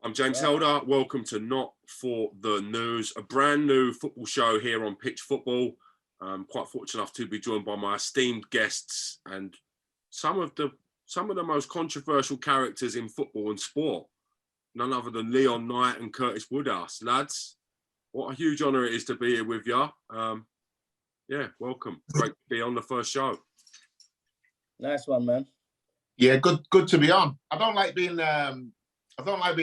I'm James Helder. Welcome to Not For The News, a brand new football show here on Pitch Football. I'm quite fortunate enough to be joined by my esteemed guests and some of the most controversial characters in football and sport. None other than Knight and Curtis Woodhouse. Lads, what a huge honour it is to be here with you. Yeah, welcome. Great to be on the first show. Nice one, man. Yeah, good to be on. I don't like being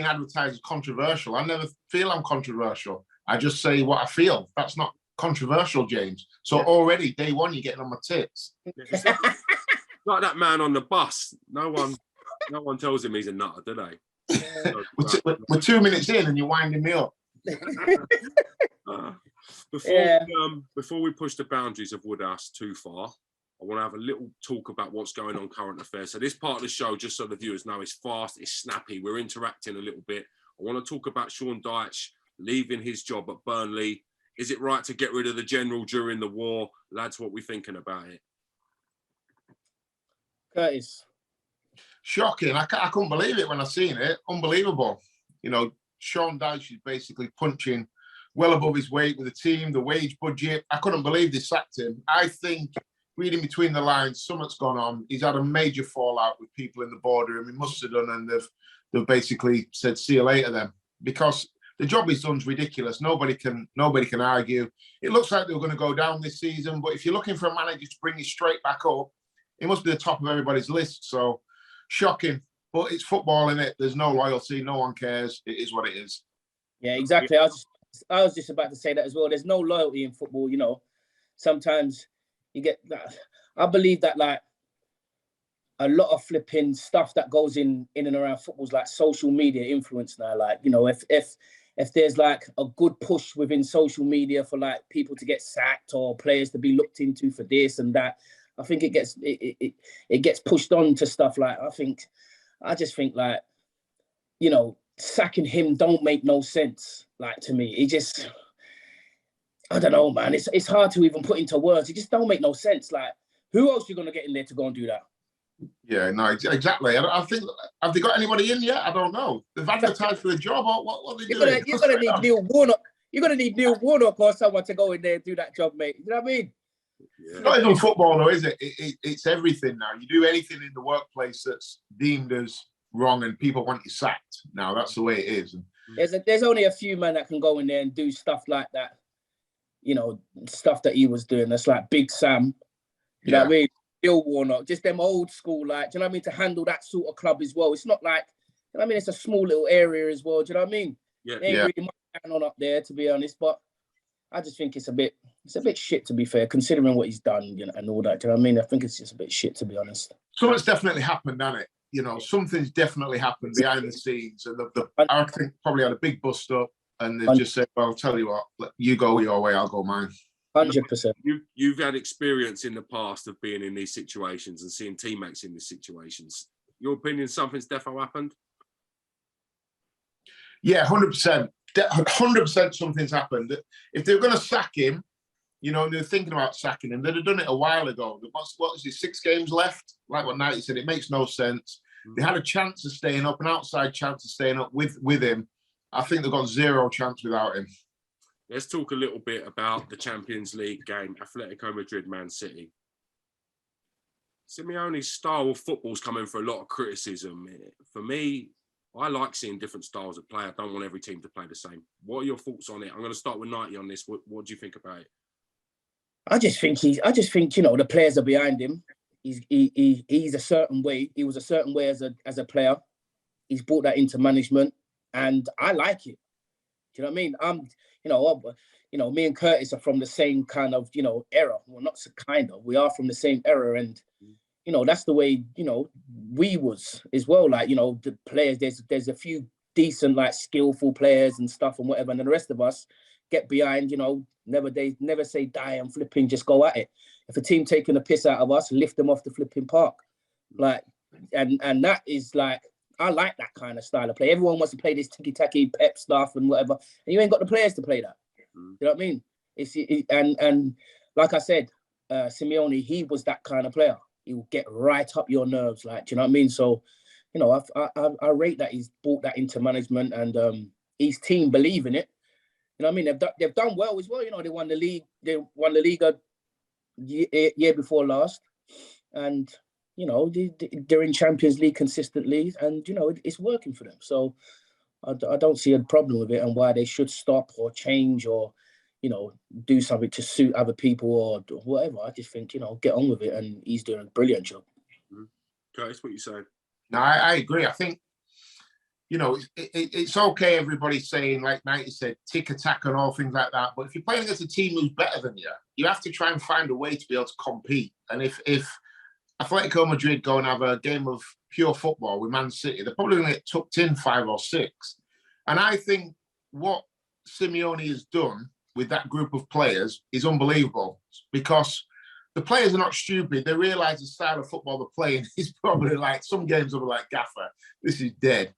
advertised as controversial. I never feel I'm controversial. I just say what I feel. That's not controversial, James. So already day one, you're getting on my tits. It's like that man on the bus. No one tells him he's a nutter, do they? We're 2 minutes in and you're winding me up. Before we push the boundaries of Woodhouse too far, I want to have a little talk about what's going on current affairs. So this part of the show, just so the viewers know, is fast, it's snappy. We're interacting a little bit. I want to talk about Sharon Davis leaving his job at Burnley. Is it right to get rid of the general during the war? Lads, what we thinking about it? Curtis. Shocking. I couldn't believe it when I seen it. Unbelievable. You know, Sharon Davis is basically punching well above his weight with the team, the wage budget. I couldn't believe they sacked him. I think, reading between the lines, something's gone on. He's had a major fallout with people in the boardroom. He must have done, and they've basically said, see you later then. Because the job he's done is ridiculous. Nobody can argue. It looks like they were going to go down this season, but if you're looking for a manager to bring you straight back up, it must be the top of everybody's list. So, shocking. But it's football, innit? There's no loyalty. No one cares. It is what it is. Yeah, exactly. I was just about to say that as well. There's no loyalty in football, you know. Sometimes you get that. I believe that, like, a lot of flipping stuff that goes in and around football's like social media influence now. Like, you know, if there's like a good push within social media for like people to get sacked or players to be looked into for this and that, I think it gets pushed on to stuff like, I just think like, you know, sacking him don't make no sense. Like, to me, it just, I don't know, man. It's hard to even put into words. It just don't make no sense. Like, who else you gonna get in there to go and do that? Yeah, no, exactly. I think, have they got anybody in yet? I don't know. They've advertised for the job. Or what are they doing? You're gonna need Neil Warnock. You're gonna need Neil Warnock or someone to go in there and do that job, mate. You know what I mean? Yeah. Not even football, though, is it? It's everything now. You do anything in the workplace that's deemed as wrong, and people want you sacked. Now that's the way it is. There's only a few men that can go in there and do stuff like that. You know, stuff that he was doing. That's like Big Sam. You know what I mean? Bill Warnock, just them old school, like, do you know what I mean? To handle that sort of club as well. It's not like, you know what I mean? It's a small little area as well. Do you know what I mean? Yeah. There ain't really much going on up there, to be honest. But I just think it's a bit shit, to be fair, considering what he's done, you know, and all that. Do you know what I mean? I think it's just a bit shit, to be honest. Something's definitely happened, hasn't it? You know, something's definitely happened behind the scenes. And I think probably had a big bust up, and they've just said, well, I'll tell you what, you go your way, I'll go mine. 100%. You've had experience in the past of being in these situations and seeing teammates in these situations. Your opinion, something's defo happened? Yeah, 100%. 100% something's happened. If they were going to sack him, you know, and they're thinking about sacking him, they'd have done it a while ago. What is it, 6 games left? Like what Knight said, it makes no sense. They had a chance of staying up, an outside chance of staying up with him. I think they've got zero chance without him. Let's talk a little bit about the Champions League game, Atletico Madrid, Man City. Simeone's style of football's coming for a lot of criticism. For me, I like seeing different styles of play. I don't want every team to play the same. What are your thoughts on it? I'm going to start with Knighty on this. What do you think about it? I just think, you know, the players are behind him. He's a certain way. He was a certain way as a player. He's brought that into management, and I like it. Do you know what I mean? Me and Curtis are from the same kind of, you know, era. Well, not so kind of. We are from the same era, and you know, that's the way, you know, we was as well. Like, you know, the players. There's a few decent, like, skillful players and stuff and whatever, and then the rest of us get behind. You know, never say die and flipping, just go at it. If a team taking a piss out of us, lift them off the flipping park, like, and that is like. I like that kind of style of play. Everyone wants to play this ticky-tacky pep stuff and whatever, and you ain't got the players to play that. You know what I mean? And like I said, Simeone, he was that kind of player. He will get right up your nerves, like, do you know what I mean? So you know, I rate that he's brought that into management, and his team believe in it. You know what I mean? They've done well as well. You know, they won the league. They won the Liga year before last, and you know they're in Champions League consistently, and you know it's working for them. So I don't see a problem with it, and why they should stop or change or, you know, do something to suit other people or whatever. I just think, you know, get on with it, and he's doing a brilliant job. Curtis, what you saying? No, I agree. I think, you know, it's okay, everybody's saying, like Knight said, tick attack and all things like that. But if you're playing against a team who's better than you, you have to try and find a way to be able to compete. And if Atletico Madrid go and have a game of pure football with Man City, they're probably going to get tucked in 5 or 6. And I think what Simeone has done with that group of players is unbelievable, because the players are not stupid. They realise the style of football they're playing is probably like, some games will be like, Gaffer, this is dead.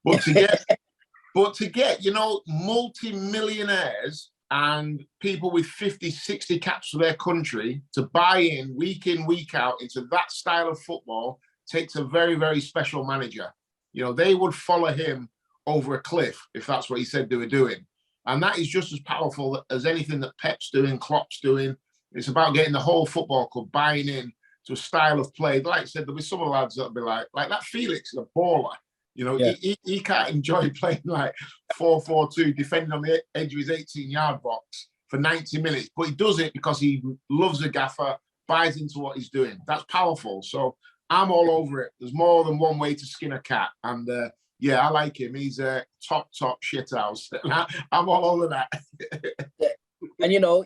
But to get, you know, multi-millionaires and people with 50, 60 caps for their country to buy in, week out into that style of football takes a very, very special manager. You know, they would follow him over a cliff if that's what he said they were doing. And that is just as powerful as anything that Pep's doing, Klopp's doing. It's about getting the whole football club buying in to a style of play. Like I said, there'll be some lads that'll be like that Felix is a baller. You know, yeah. he can't enjoy playing like 4-4-2, defending on the edge of his 18-yard box for 90 minutes. But he does it because he loves the Gaffer, buys into what he's doing. That's powerful. So I'm all over it. There's more than one way to skin a cat. And yeah, I like him. He's a top shithouse. I'm all over that. Yeah. And, you know,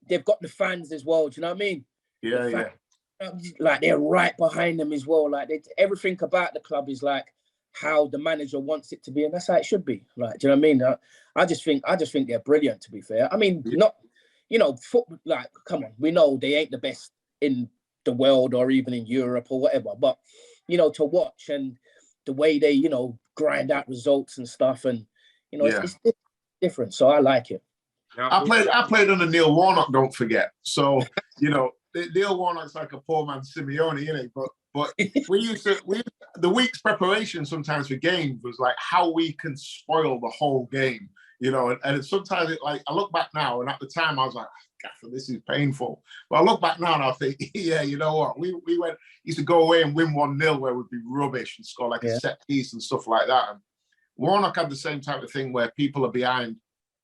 they've got the fans as well. Do you know what I mean? Yeah. Like, they're right behind them as well. Like, everything about the club is like how the manager wants it to be, and that's how it should be. Like, do you know what I mean? I just think they're brilliant, to be fair. I mean, not, you know, football, like, come on, we know they ain't the best in the world or even in Europe or whatever, but, you know, to watch and the way they, you know, grind out results and stuff, and, you know, it's different. So I like it. I played under Neil Warnock, don't forget. So, you know, Neil Warnock's like a poor man Simeone, isn't he? But the week's preparation sometimes for games was like how we can spoil the whole game, you know. And sometimes I look back now, and at the time I was like, Gaffer, this is painful. But I look back now and I think, yeah, you know what? We used to go away and win 1-0 where we'd be rubbish and score like a set piece and stuff like that. And Warnock had the same type of thing where people are behind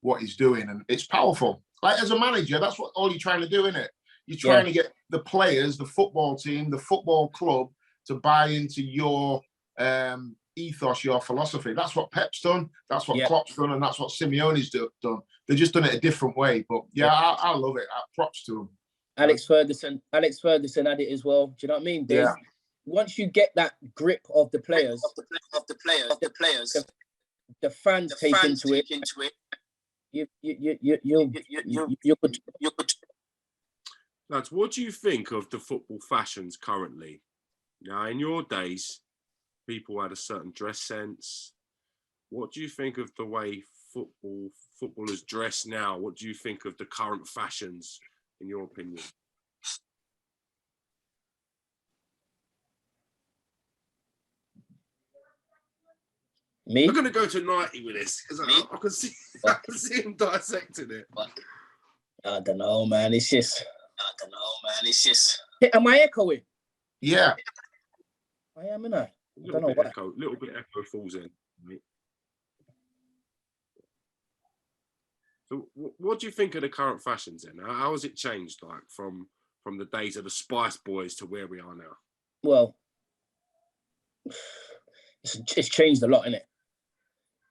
what he's doing, and it's powerful. Like, as a manager, that's what all you're trying to do, isn't it? You're trying to get the players, the football team, the football club to buy into your ethos, your philosophy. That's what Pep's done. That's what Klopp's done, and that's what Simeone's done. They've just done it a different way. But I love it. Props to him. Alex Ferguson had it as well. Do you know what I mean? Once you get that grip of the players, the fans take into it. You're good. Lads, what do you think of the football fashions currently? Now, in your days, people had a certain dress sense. What do you think of the way footballers dress now? What do you think of the current fashions, in your opinion? Me? I'm going to go to 90 with this because I can see him dissecting it. I don't know, man. It's just. Am I echoing? Yeah. I am, innit? A little bit echo falls in. So what do you think of the current fashions then? How has it changed, like, from the days of the Spice Boys to where we are now? Well, it's changed a lot, innit?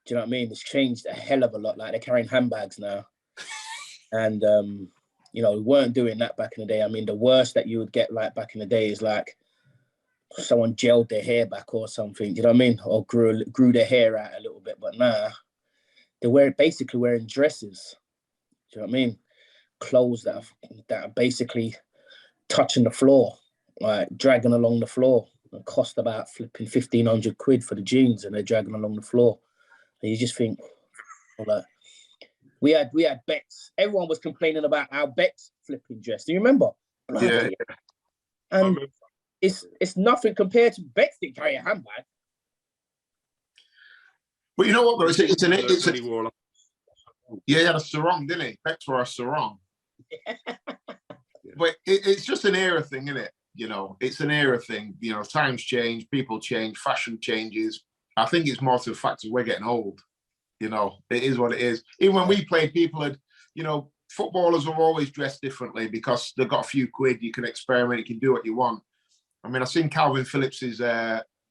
Do you know what I mean? It's changed a hell of a lot. Like, they're carrying handbags now. And, you know, we weren't doing that back in the day. I mean, the worst that you would get, like, back in the day is, like, someone gelled their hair back or something. Do you know what I mean? Or grew their hair out a little bit. But nah, they're basically wearing dresses. Do you know what I mean? Clothes that are basically touching the floor, like dragging along the floor. It cost about flipping 1,500 quid for the jeans, and they're dragging along the floor. And you just think, like, we had Bex. Everyone was complaining about how Bex flipping dressed. Do you remember? Yeah. And it's nothing compared to Bex didn't carry a handbag. But you know what, though? He had a sarong, didn't he? Bex wore a sarong. But it's just an era thing, isn't it? You know, it's an era thing. You know, times change, people change, fashion changes. I think it's more to the fact that we're getting old. You know, it is what it is. Even when we played, people had, you know, footballers were always dressed differently because they've got a few quid. You can experiment, you can do what you want. I mean, I've seen Calvin Phillips's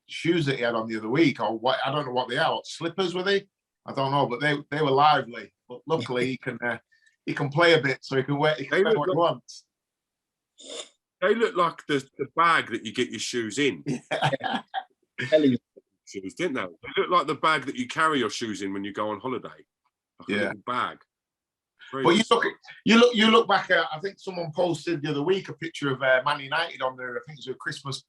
shoes that he had on the other week, or what, I don't know what they are. What slippers were they? I don't know, but they were lively. But luckily, he can play a bit, so he can wear what he wants. They look like the bag that you get your shoes in. Yeah. Shoes, didn't they? They look like the bag that you carry your shoes in when you go on holiday. Like a little bag. But you look back at, I think someone posted the other week a picture of Man United on there. I think it was a Christmas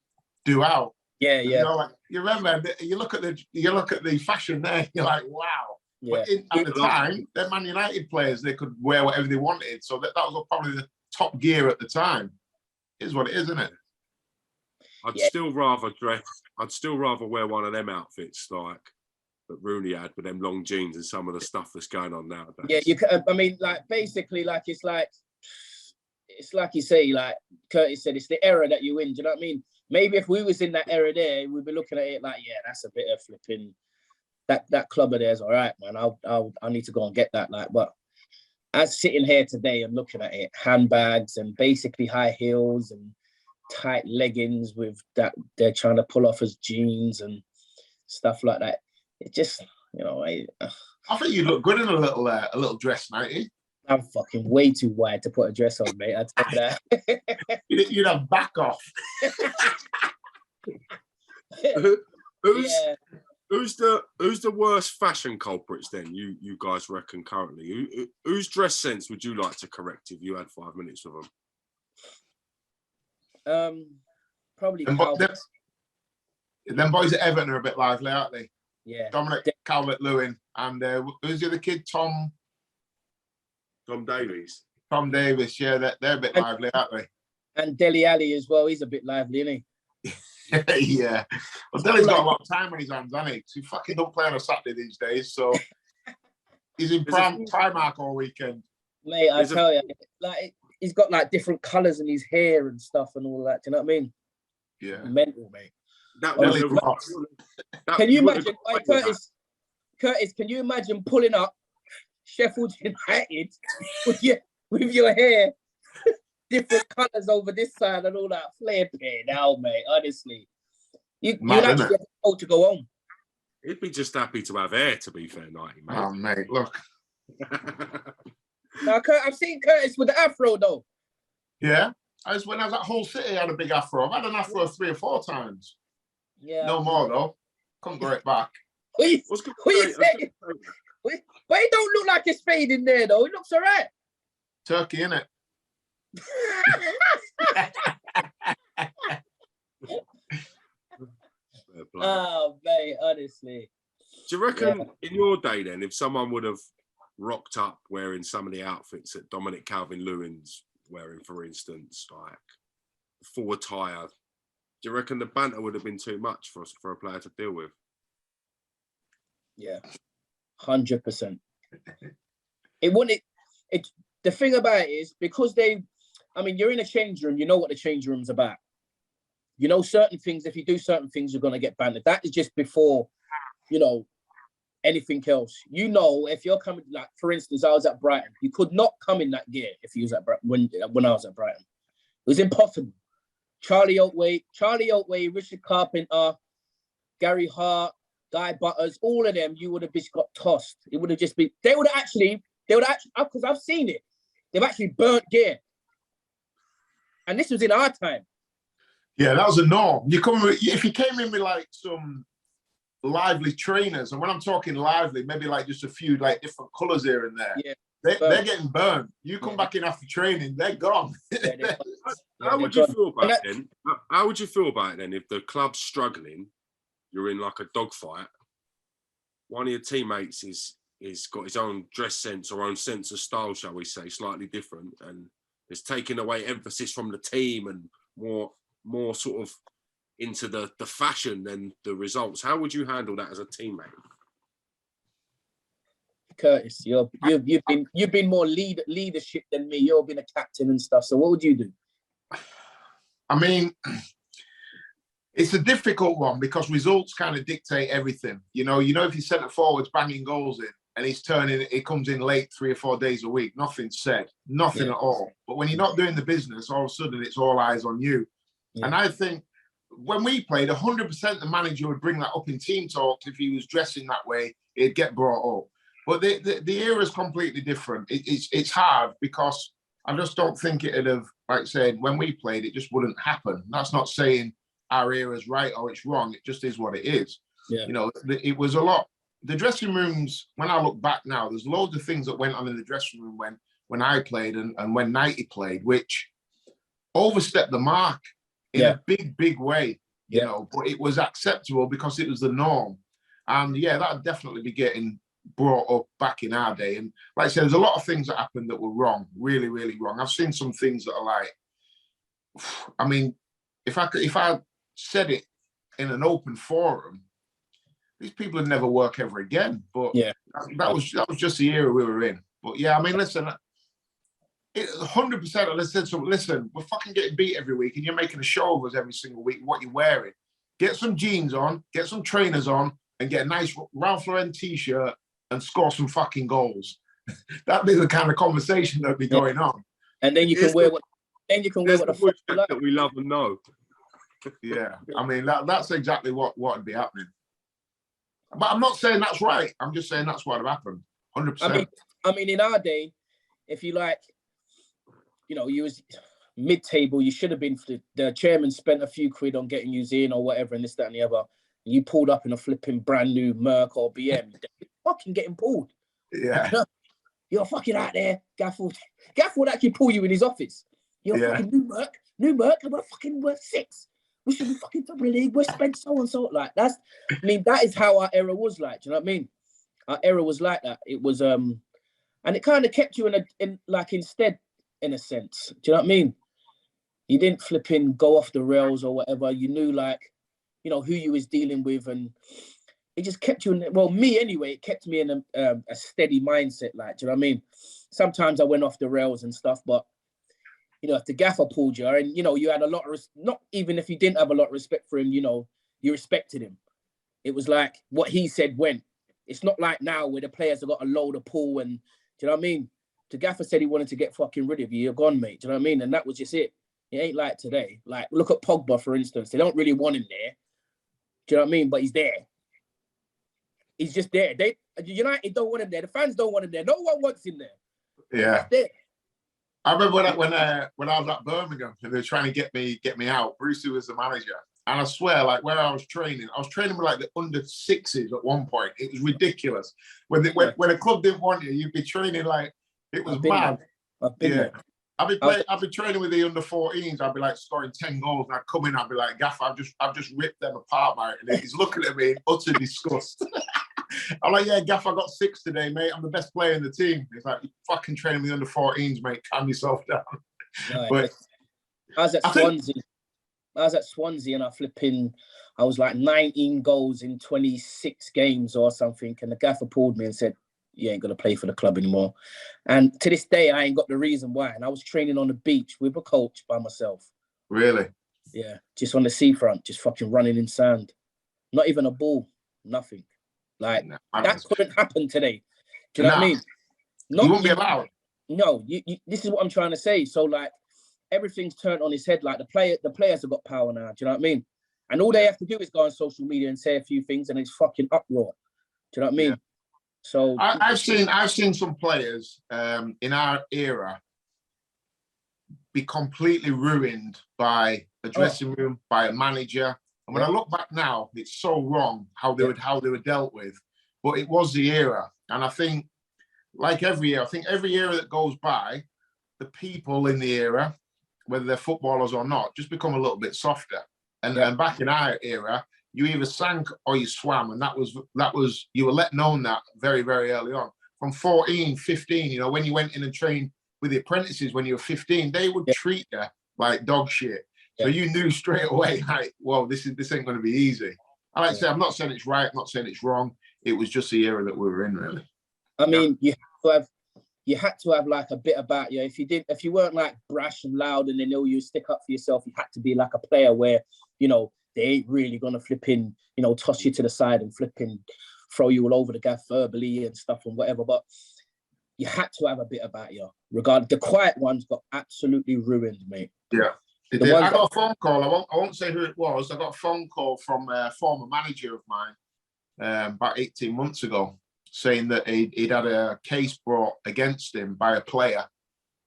do out. Yeah. You know, like, you remember, you look at the fashion there. You're like, wow. Yeah. But at the time, they're Man United players. They could wear whatever they wanted. So that was probably the top gear at the time. It is what it is, isn't it? I'd still rather wear one of them outfits like that Rooney had with them long jeans and some of the stuff that's going on nowadays. Yeah, you can. I mean, like basically, like it's like you say, like Curtis said, it's the era that you in. Do you know what I mean? Maybe if we was in that era there, we'd be looking at it like, yeah, that's a bit of flipping. That club of theirs, all right, man. I need to go and get that. Like, but as sitting here today and looking at it, handbags and basically high heels and tight leggings with that they're trying to pull off as jeans and stuff like that. It just, you know, I think you'd look good in a little dress, Knighty. I'm fucking way too wide to put a dress on, mate. I tell you that. You'd have back off. Who's the worst fashion culprits then? You guys reckon currently? Whose dress sense would you like to correct if you had 5 minutes with them? Probably them boys at Everton are a bit lively, aren't they? Yeah. Dominic Calvert-Lewin and who's the other kid? Tom Davies. Tom Davis. Yeah, they're a bit lively, aren't they? And Dele Alli as well. He's a bit lively, isn't he? Yeah. Well, Dele's got a lot of time on his hands, hasn't he? He fucking don't play on a Saturday these days, so he's in Primark all weekend. Mate, I tell you, like he's got like different colours in his hair and stuff and all that. Do you know what I mean? Yeah. Mental, mate. Can you imagine, Curtis? Can you imagine pulling up Sheffield United with your hair, different colours over this side and all that? Flipping hell, mate. Honestly, you'd actually have told to go home. He'd be just happy to have hair. To be fair, Knighty, mate. Oh, mate, look. Now, I've seen Curtis with the afro though. Yeah, when I was at Hull City, I had a big afro. I've had an afro 3 or 4 times. Yeah. No more though. Couldn't grow it back. What you saying? But it don't look like it's fading there though. It looks all right. Turkey, innit? Oh, mate, honestly. Do you reckon in your day then, if someone would have rocked up wearing some of the outfits that Dominic Calvert-Lewin's wearing, for instance, like full attire, do you reckon the banter would have been too much for a player to deal with? Yeah, 100%. It wouldn't. The thing about it is because you're in a change room. You know what the change room's about. You know certain things. If you do certain things, you're gonna get bantered. That is just before, anything else. You know, if you're coming, like for instance, I was at Brighton. You could not come in that gear if you was at when I was at Brighton. It was impossible. Charlie Oatway, Richard Carpenter, Gary Hart, Guy Butters, all of them, you would have just got tossed. It would have just been. They would have actually, because I've seen it. They've actually burnt gear, and this was in our time. Yeah, that was a norm. If you came in with like some lively trainers, and when I'm talking lively, maybe like just a few like different colours here and there. Yeah, they're getting burned. You come back in after training, they're gone. How would you feel about it then? How would you feel about it then if the club's struggling, you're in like a dogfight, one of your teammates is got his own dress sense or own sense of style, shall we say, slightly different, and it's taking away emphasis from the team and more sort of into the fashion than the results. How would you handle that as a teammate? Curtis, you've been more leadership than me. You've been a captain and stuff. So what would you do? I mean, it's a difficult one because results kind of dictate everything. You know, if your centre forward's banging goals in and he comes in late 3 or 4 days a week, nothing's said, nothing at all. But when you're not doing the business, all of a sudden it's all eyes on you. Yeah. And I think when we played, 100% the manager would bring that up in team talks. If he was dressing that way, it'd get brought up. But the era is completely different. It's hard because I just don't think it'd have, like I said, when we played, it just wouldn't happen. That's not saying our era is right or it's wrong. It just is what it is. Yeah. You know, it was a lot. The dressing rooms, when I look back now, there's loads of things that went on in the dressing room when I played and when Knighty played, which overstepped the mark in a big way, you know, but it was acceptable because it was the norm. And yeah, that'd definitely be getting brought up back in our day. And like I said, there's a lot of things that happened that were wrong, really, really wrong. I've seen some things that are like, I mean, if I said it in an open forum, these people would never work ever again. But that was just the era we were in. But yeah, I mean, listen, 100%. I said, so listen, we're fucking getting beat every week, and you're making a show of us every single week. What you're wearing? Get some jeans on, get some trainers on, and get a nice Ralph Lauren t-shirt and score some fucking goals. That'd be the kind of conversation that'd be going on. And then you can wear what. Then you can wear what the fuck you like. That we love and know. Yeah, I mean that's exactly what would be happening. But I'm not saying that's right. I'm just saying that's what would happen. 100%. I mean, in our day, if you like, you know, you was mid-table, you should have been. The chairman spent a few quid on getting you in or whatever, and this, that, and the other. And you pulled up in a flipping brand new Merc or BM. Fucking getting pulled. Yeah. You're fucking out there. Gaff would actually pull you in his office. You're fucking new Merc, and we're fucking worth 6. We should be fucking top of the league. We're spent so and so. Like that is how our era was like. Do you know what I mean? Our era was like that. It was and it kind of kept you instead, in a sense. Do you know what I mean? You didn't go off the rails or whatever. You knew you know, who you was dealing with, and it just kept you in, well, me anyway, it kept me in a steady mindset, like, do you know what I mean? Sometimes I went off the rails and stuff, but, you know, if the gaffer pulled you, and, you know, you had a lot of, not even if you didn't have a lot of respect for him, you know, you respected him. It was like, what he said went. It's not like now where the players have got a load of pull and, do you know what I mean? The gaffer said he wanted to get fucking rid of you, you're gone, mate, do you know what I mean? And that was just it. It ain't like today. Like, look at Pogba, for instance. They don't really want him there. Do you know what I mean? But he's there. He's just there. United don't want him there. The fans don't want him there. No one wants him there. Yeah. There. I remember when I was at Birmingham and they were trying to get me out. Brucey was the manager. And I swear, like where I was training with like the under 6s at one point. It was ridiculous. When a club didn't want you, you'd be training like it was mad. I've been there. I've been training with the under 14s. I'd be like scoring 10 goals, and I'd come in. I'd be like, "Gaff, I've just ripped them apart, mate." And he's looking at me in utter disgust. I'm like, "Yeah, Gaff, I got 6 today, mate. I'm the best player in the team." He's like, "You fucking training with the under 14s, mate. Calm yourself down." No, but I was at Swansea, and I was like 19 goals in 26 games or something, and the gaffer pulled me and said, "You ain't gonna play for the club anymore." And to this day, I ain't got the reason why. And I was training on the beach with a coach by myself. Really? Yeah, just on the seafront, just fucking running in sand. Not even a ball, nothing. Like that couldn't happen today. Do you know what I mean? You won't be allowed. No, this is what I'm trying to say. So like everything's turned on its head. Like the players have got power now. Do you know what I mean? And all they have to do is go on social media and say a few things, and it's fucking uproar. Do you know what I mean? Yeah. So I've seen some players in our era be completely ruined by a dressing room, by a manager. And when I look back now, it's so wrong how they were dealt with. But it was the era, and I think, like every year, every era that goes by, the people in the era, whether they're footballers or not, just become a little bit softer. And back in our era, you either sank or you swam, and that was you were let known that very, very early on. From 14, 15, you know, when you went in and trained with the apprentices when you were 15, they would treat you like dog shit. So you knew straight away, like, well, this ain't going to be easy. I like to say, I'm not saying it's right, I'm not saying it's wrong. It was just the era that we were in, really. I mean, you had to have like a bit about you. If you weren't like brash and loud and they know you stick up for yourself, you had to be like a player where, you know, they ain't really gonna flipping, you know, toss you to the side and flipping throw you all over the gaff verbally and stuff and whatever. But you had to have a bit about you. Regardless, the quiet ones got absolutely ruined, mate. Yeah. I got a phone call. I won't say who it was. I got a phone call from a former manager of mine about 18 months ago, saying that he'd had a case brought against him by a player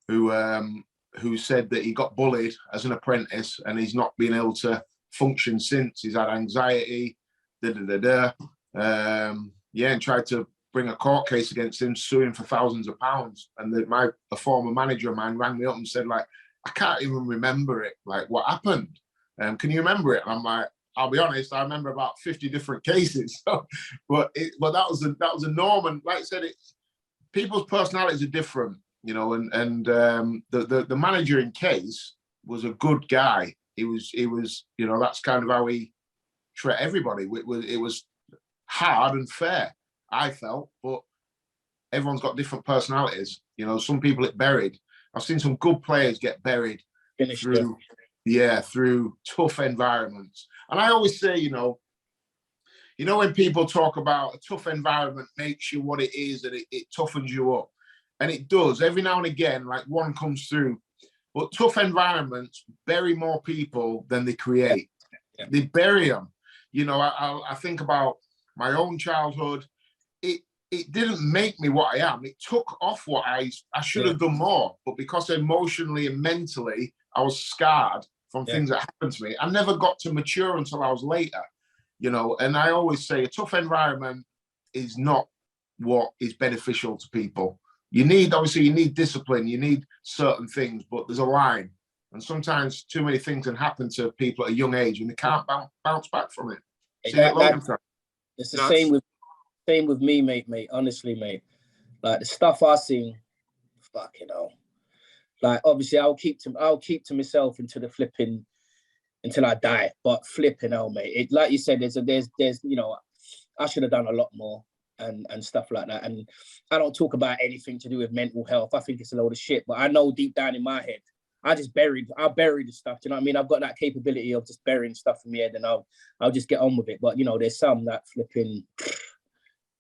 who said that he got bullied as an apprentice and he's not been able to function since. He's had anxiety, and tried to bring a court case against him, suing for thousands of pounds. And a former manager of mine rang me up and said, like, I can't even remember it. Like, what happened? Can you remember it? And I'm like, I'll be honest, I remember about 50 different cases. So, but that was a norm. And like I said, people's personalities are different, you know. And the manager in case was a good guy. He was, you know, that's kind of how he treated everybody. It was hard and fair, I felt, but everyone's got different personalities. You know, some people get buried. I've seen some good players get buried through tough environments. And I always say, you know, when people talk about a tough environment makes you what it is and it toughens you up. And it does. Every now and again, like one comes through. But tough environments bury more people than they create. Yeah. They bury them. You know, I think about my own childhood. It didn't make me what I am. It took off what I should have done more. But because emotionally and mentally I was scarred from things that happened to me, I never got to mature until I was later. You know, and I always say a tough environment is not what is beneficial to people. You need discipline, you need certain things, but there's a line. And sometimes too many things can happen to people at a young age and they can't bounce back from it. It's the same with me, mate. Honestly, mate. Like the stuff I've seen, fucking hell. Like obviously I'll keep to myself until I die. But flipping hell, mate. Like you said, there's you know, I should have done a lot more and stuff like that. And I don't talk about anything to do with mental health. I think it's a load of shit. But I know deep down in my head, I'll bury the stuff. Do you know what I mean? I've got that capability of just burying stuff in my head and I'll just get on with it. But you know, there's some that flipping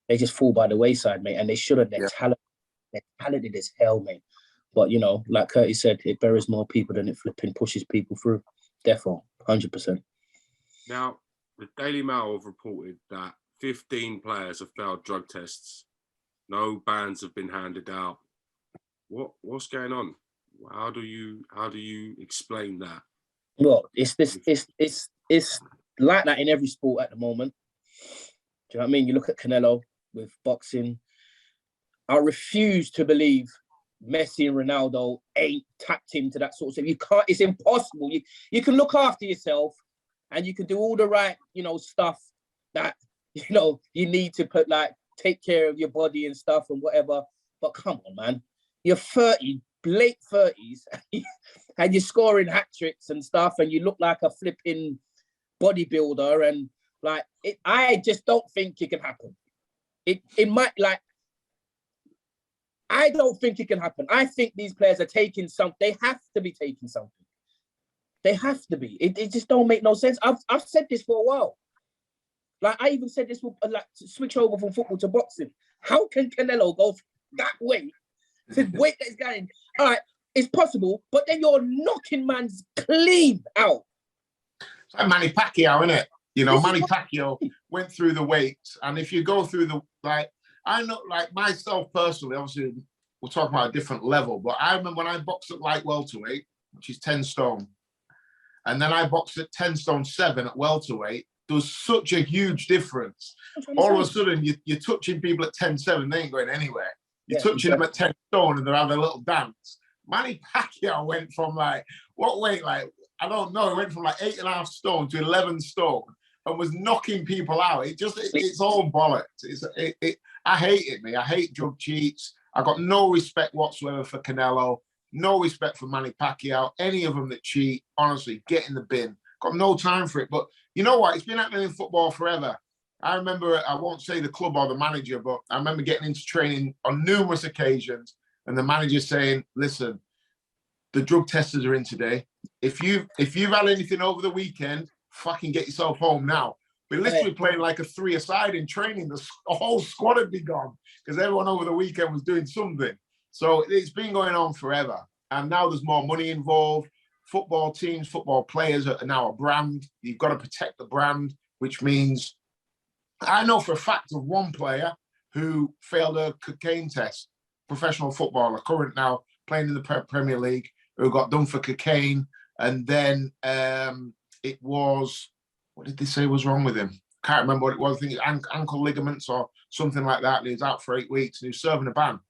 they just fall by the wayside, mate. And they should have. They're talented as hell, mate. But you know, like Curtis said, it buries more people than it flipping pushes people through. Therefore, 100%. Now, the Daily Mail have reported that 15 players have failed drug tests. No bans have been handed out. What's going on? How do you explain that? Well, it's like that in every sport at the moment. Do you know what I mean? You look at Canelo with boxing. I refuse to believe Messi and Ronaldo ain't tapped him to that sort of thing. You can't. It's impossible. You can look after yourself, and you can do all the right, you know, stuff that you know you need to put, like take care of your body and stuff and whatever. But come on, man, you're 30, late 30s, and you're scoring hat tricks and stuff, and you look like a flipping bodybuilder, and like it. I just don't think it can happen. It might like. I don't think it can happen. I think these players are taking something. They have to be taking something. They have to be. It just don't make no sense. I've said this for a while. Like I even said this will like to switch over from football to boxing. How can Canelo go that way? The weight that is going. All right, it's possible, but then you're knocking man's clean out. It's like Manny Pacquiao, isn't it? You know, Manny Pacquiao went through the weights, and if you go through the like. I know, like myself personally, obviously, we're talking about a different level, but I remember when I boxed at light welterweight, which is 10 stone, and then I boxed at 10 stone 7 at welterweight, there was such a huge difference. All of a sudden, you're touching people at 10-7, they ain't going anywhere. You're touching them at 10 stone and they're having a little dance. Manny Pacquiao went from like, what weight? Like, I don't know, it went from like 8.5 stone to 11 stone and was knocking people out. It's all bollocks. I hate it, mate. I hate drug cheats. I got no respect whatsoever for Canelo. no respect for Manny Pacquiao, any of them that cheat, honestly, get in the bin. Got no time for it. But you know what? It's been happening in football forever. I remember, I won't say the club or the manager, but I remember getting into training on numerous occasions and the manager saying, listen, the drug testers are in today. If you've had anything over the weekend, fucking get yourself home now. We're literally playing like a 3-a-side in training. The whole squad had been gone because everyone over the weekend was doing something. So it's been going on forever. And now there's more money involved. Football teams, football players are now a brand. You've got to protect the brand, which means I know for a fact of one player who failed a cocaine test, professional footballer, current now playing in the Premier League, who got done for cocaine. And then it was, what did they say was wrong with him? Can't remember what it was. I think it's ankle ligaments or something like that. And he was out for 8 weeks and he was serving a ban.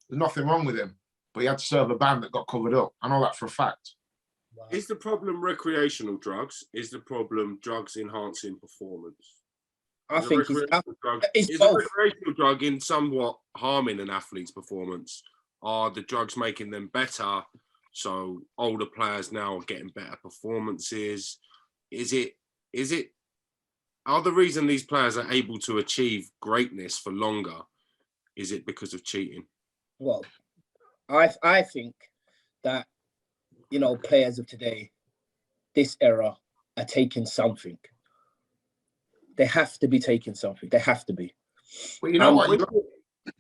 There's nothing wrong with him, but he had to serve a ban that got covered up. I know that for a fact. Wow. Is the problem recreational drugs? Is the problem drugs enhancing performance? I think it's is both. a recreational drug in somewhat harming an athlete's performance? Are the drugs making them better? So older players now are getting better performances. Are the reason these players are able to achieve greatness for longer, is it because of cheating? Well, I think that, you know, players of today, this era, are taking something. They have to be taking something. They have to be. Well, you know what?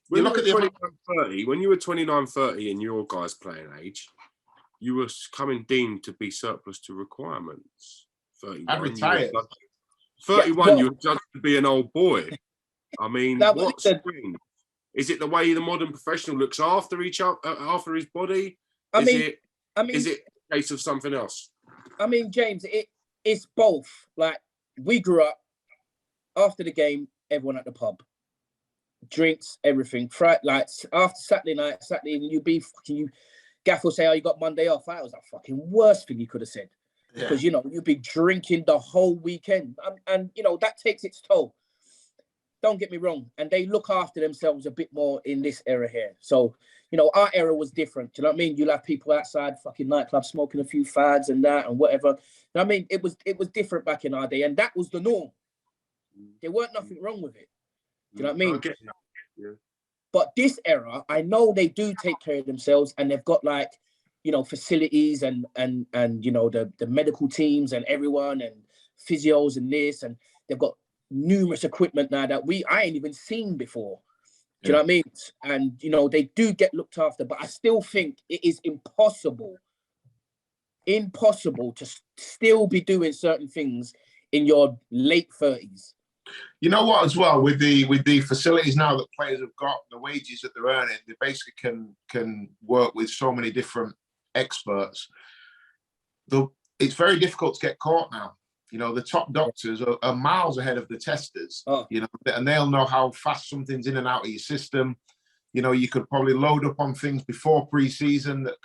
When you were 29, 30 in your guys' playing age, you were coming deemed to be surplus to requirements. 31, I retired. 31, you were judged to be an old boy. I mean, what's strange? Is it the way the modern professional looks after each other, after his body? Is it a case of something else? I mean, James, it's both. Like, we grew up after the game, everyone at the pub, drinks, everything. Like after Saturday night, Saturday evening, you Gaff will say, "Oh, you got Monday off." That was the fucking worst thing you could have said, because you know you'd be drinking the whole weekend, and you know that takes its toll. Don't get me wrong, and they look after themselves a bit more in this era here. So, you know, our era was different. Do you know what I mean? You'll have people outside fucking nightclubs smoking a few fads and that and whatever. You know what I mean? It was different back in our day, and that was the norm. There weren't nothing wrong with it. Do you know what I mean? Okay. Yeah. But this era, I know they do take care of themselves, and they've got, like, you know, facilities and you know the medical teams and everyone and physios and this, and they've got numerous equipment now that I ain't even seen before. Do you know what I mean? And you know they do get looked after, but I still think it is impossible to still be doing certain things in your late 30s. You know what, as well, with the facilities now that players have got, the wages that they're earning, they basically can work with so many different experts. It's very difficult to get caught now. You know, the top doctors are miles ahead of the testers, you know, and they'll know how fast something's in and out of your system. You know, you could probably load up on things before pre-season that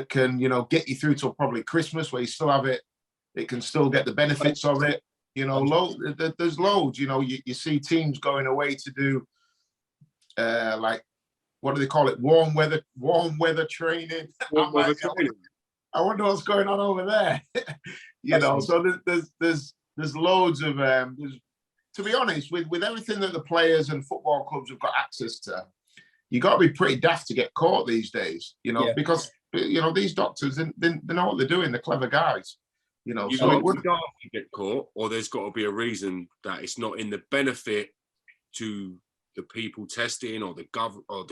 can, you know, get you through till probably Christmas, where you still have it. It can still get the benefits of it. You know, there's loads. You know, you see teams going away to do, like, what do they call it? Warm weather training. I wonder what's going on over there. You know, so there's loads of to be honest, with everything that the players and football clubs have got access to, you got to be pretty daft to get caught these days. You know, because you know these doctors, they know what they're doing. They're clever guys. You know, so it would get caught, or there's got to be a reason that it's not in the benefit to the people testing or the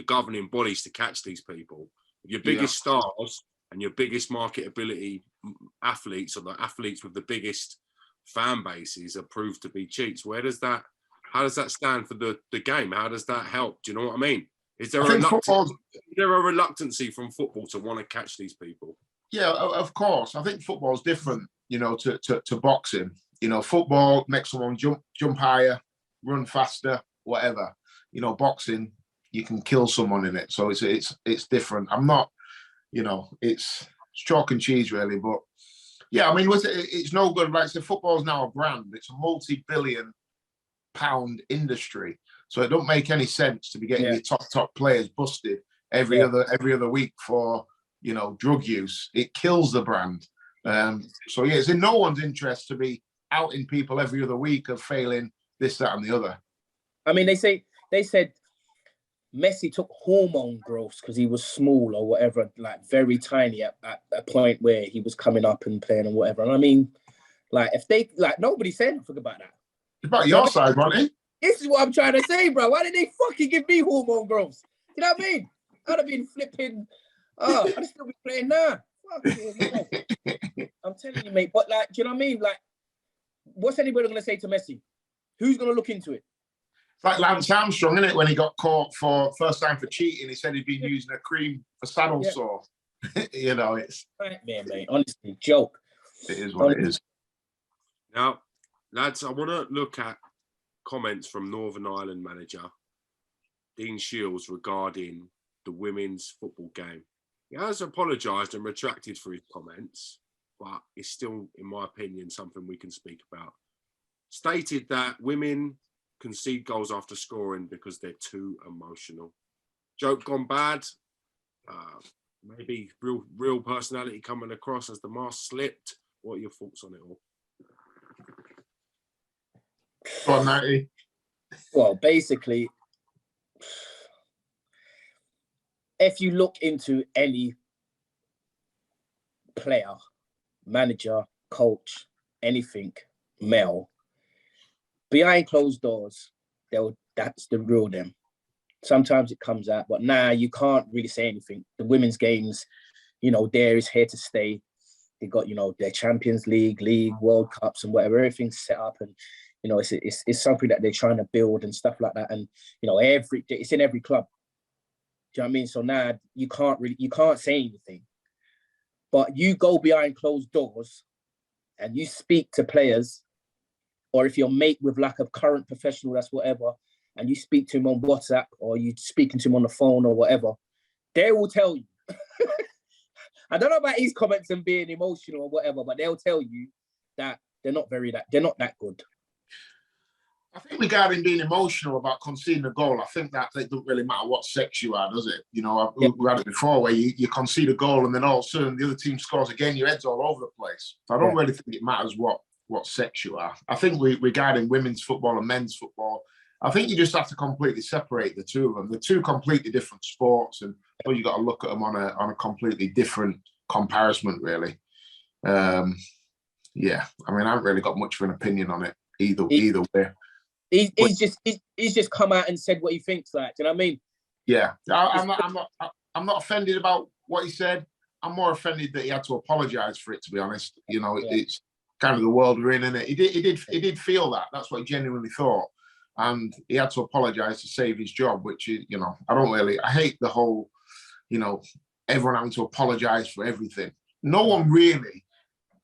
governing bodies to catch these people. Your biggest stars and your biggest marketability athletes, or the athletes with the biggest fan bases, are proved to be cheats. How does that stand for the game? How does that help? Do you know what I mean? Is there a reluctancy from football to want to catch these people? Yeah, of course. I think football's different, you know, to boxing. You know, football makes someone jump higher, run faster, whatever. You know, boxing, you can kill someone in it. So it's different. I'm not, you know, it's chalk and cheese really. But yeah, I mean, it's no good. Like I said, football's now a brand. It's a multi-billion-pound industry. So it don't make any sense to be getting your top players busted every other week for, drug use. It kills the brand. So yeah, it's in no one's interest to be outing people every other week of failing this, that, and the other. I mean, they said Messi took hormone growths because he was small or whatever, like very tiny at a point where he was coming up and playing and whatever. And I mean, like, if they, like, nobody said anything about that. It's about your side, Ronnie. This is what I'm trying to say, bro. Why did they fucking give me hormone growths? You know what I mean? I'd have been flipping. Oh, I'd still be playing now. Fuck you, I'm telling you, mate. But, like, do you know what I mean? Like, what's anybody going to say to Messi? Who's going to look into it? It's like Lance Armstrong, isn't it? When he got caught for first time for cheating, he said he'd been using a cream for saddle sore. It's nightmare, mate. Honestly, joke. It is what it is. Now, lads, I want to look at comments from Northern Ireland manager Dean Shields regarding the women's football game. He has apologised and retracted for his comments, but it's still, in my opinion, something we can speak about. Stated that women concede goals after scoring because they're too emotional. Joke gone bad. Maybe real personality coming across as the mask slipped. What are your thoughts on it all? Go on, Matty. Well, basically, if you look into any player, manager, coach, anything, male, behind closed doors, that's the real them. Sometimes it comes out, but you can't really say anything. The women's games, Theyre is here to stay. They got, their Champions League, World Cups and whatever, everything's set up. And, it's something that they're trying to build and stuff like that. And, it's in every club. Do you know what I mean? So now you can't say anything. But you go behind closed doors and you speak to players, or if you're mate with like a current professional, that's whatever, and you speak to him on WhatsApp or you speaking to him on the phone or whatever, they will tell you. I don't know about his comments and being emotional or whatever, but they'll tell you that they're not that good. I think regarding being emotional about conceding a goal, I think that it doesn't really matter what sex you are, does it? We had it before where you concede a goal and then all of a sudden the other team scores again, your head's all over the place. So I don't really think it matters what sex you are. I think regarding women's football and men's football, I think you just have to completely separate the two of them. They're two completely different sports, and so you've got to look at them on a completely different comparison, really. I haven't really got much of an opinion on it either way. He's just come out and said what he thinks. Like, do you know what I mean? Yeah, I'm not offended about what he said. I'm more offended that he had to apologise for it. To be honest, it's kind of the world we're in, isn't it? He did feel that. That's what he genuinely thought, and he had to apologise to save his job. Which is, I hate the whole, everyone having to apologise for everything. No one really.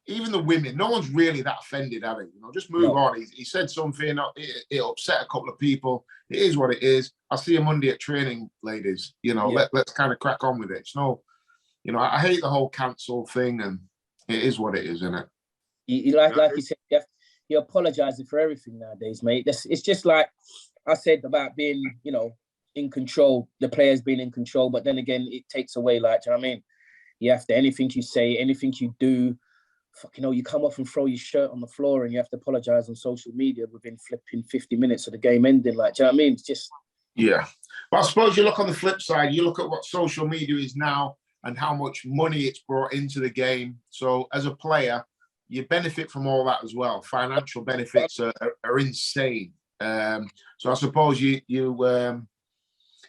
Even the women, no one's really that offended, have they? Just move on. He said something, it upset a couple of people. It is what it is. I'll see you Monday at training, ladies. Let's kind of crack on with it. It's I hate the whole cancel thing, and it is what it is, isn't it? Like you said, you're apologising for everything nowadays, mate. It's just like I said about being, in control, the players being in control, but then again, it takes away, like, do you know what I mean? You have to, anything you say, anything you do, you come off and throw your shirt on the floor and you have to apologise on social media within flipping 50 minutes of the game ending. Like, do you know what I mean? It's just... Yeah. But I suppose you look on the flip side, you look at what social media is now and how much money it's brought into the game. So as a player, you benefit from all that as well. Financial benefits are insane. So I suppose you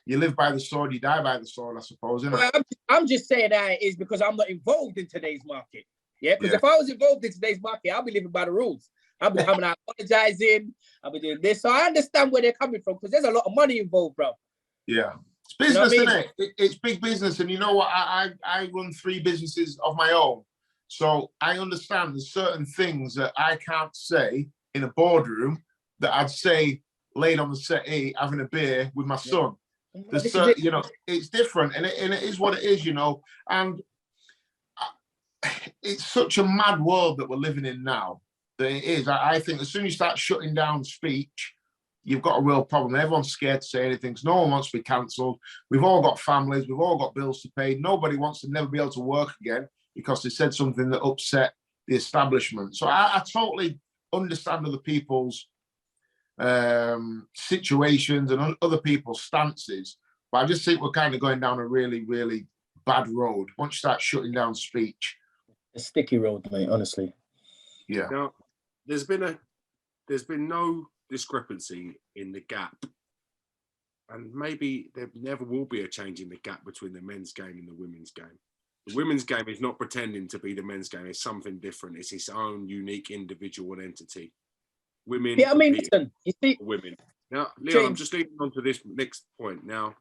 live by the sword, you die by the sword, I suppose, isn't it? I'm just saying that it is because I'm not involved in today's market. Yeah, because if I was involved in today's market, I'll be living by the rules. I'll be coming out apologizing. I'll be doing this. So I understand where they're coming from because there's a lot of money involved, bro. Yeah. It's business, isn't it? It's big business. And you know what? I run 3 businesses of my own. So I understand there's certain things that I can't say in a boardroom that I'd say laid on the settee having a beer with my son. There's certain, it's different. And it is what it is, And it's such a mad world that we're living in now that it is. I think as soon as you start shutting down speech, you've got a real problem. Everyone's scared to say anything. No one wants to be cancelled. We've all got families. We've all got bills to pay. Nobody wants to never be able to work again because they said something that upset the establishment. So I totally understand other people's situations and other people's stances. But I just think we're kind of going down a really, really bad road once you start shutting down speech. A sticky road, mate, honestly. Yeah. Now, there's been no discrepancy in the gap, and maybe there never will be a change in the gap between the men's game and the women's game. The women's game is not pretending to be the men's game. It's something different. It's its own unique individual entity. Women, yeah, I mean, listen, you see, women. Now, Leon, I'm just leading on to this next point. Now,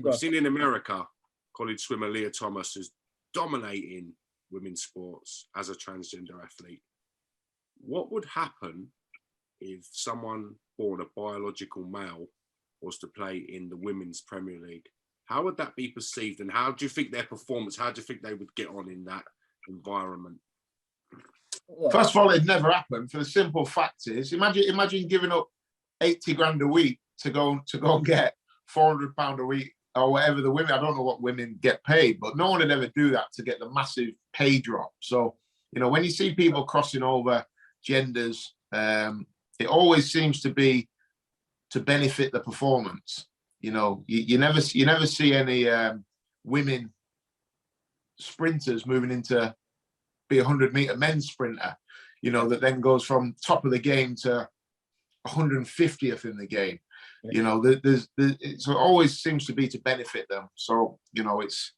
we've seen in America, college swimmer Leah Thomas is dominating women's sports as a transgender athlete. What would happen if someone born a biological male was to play in the women's Premier League? How would that be perceived, and how do you think their performance, how do you think they would get on in that environment? First of all, it'd never happen, for the simple fact is, imagine giving up 80 grand a week to go and get £400 a week or whatever the women, I don't know what women get paid, but no one would ever do that to get the massive pay drop. So, you know, when you see people crossing over genders, it always seems to be to benefit the performance. You know, you never see any women sprinters moving into be a 100-meter men's sprinter, you know, that then goes from top of the game to 150th in the game. Yeah. You know, it always seems to be to benefit them. So, you know, it's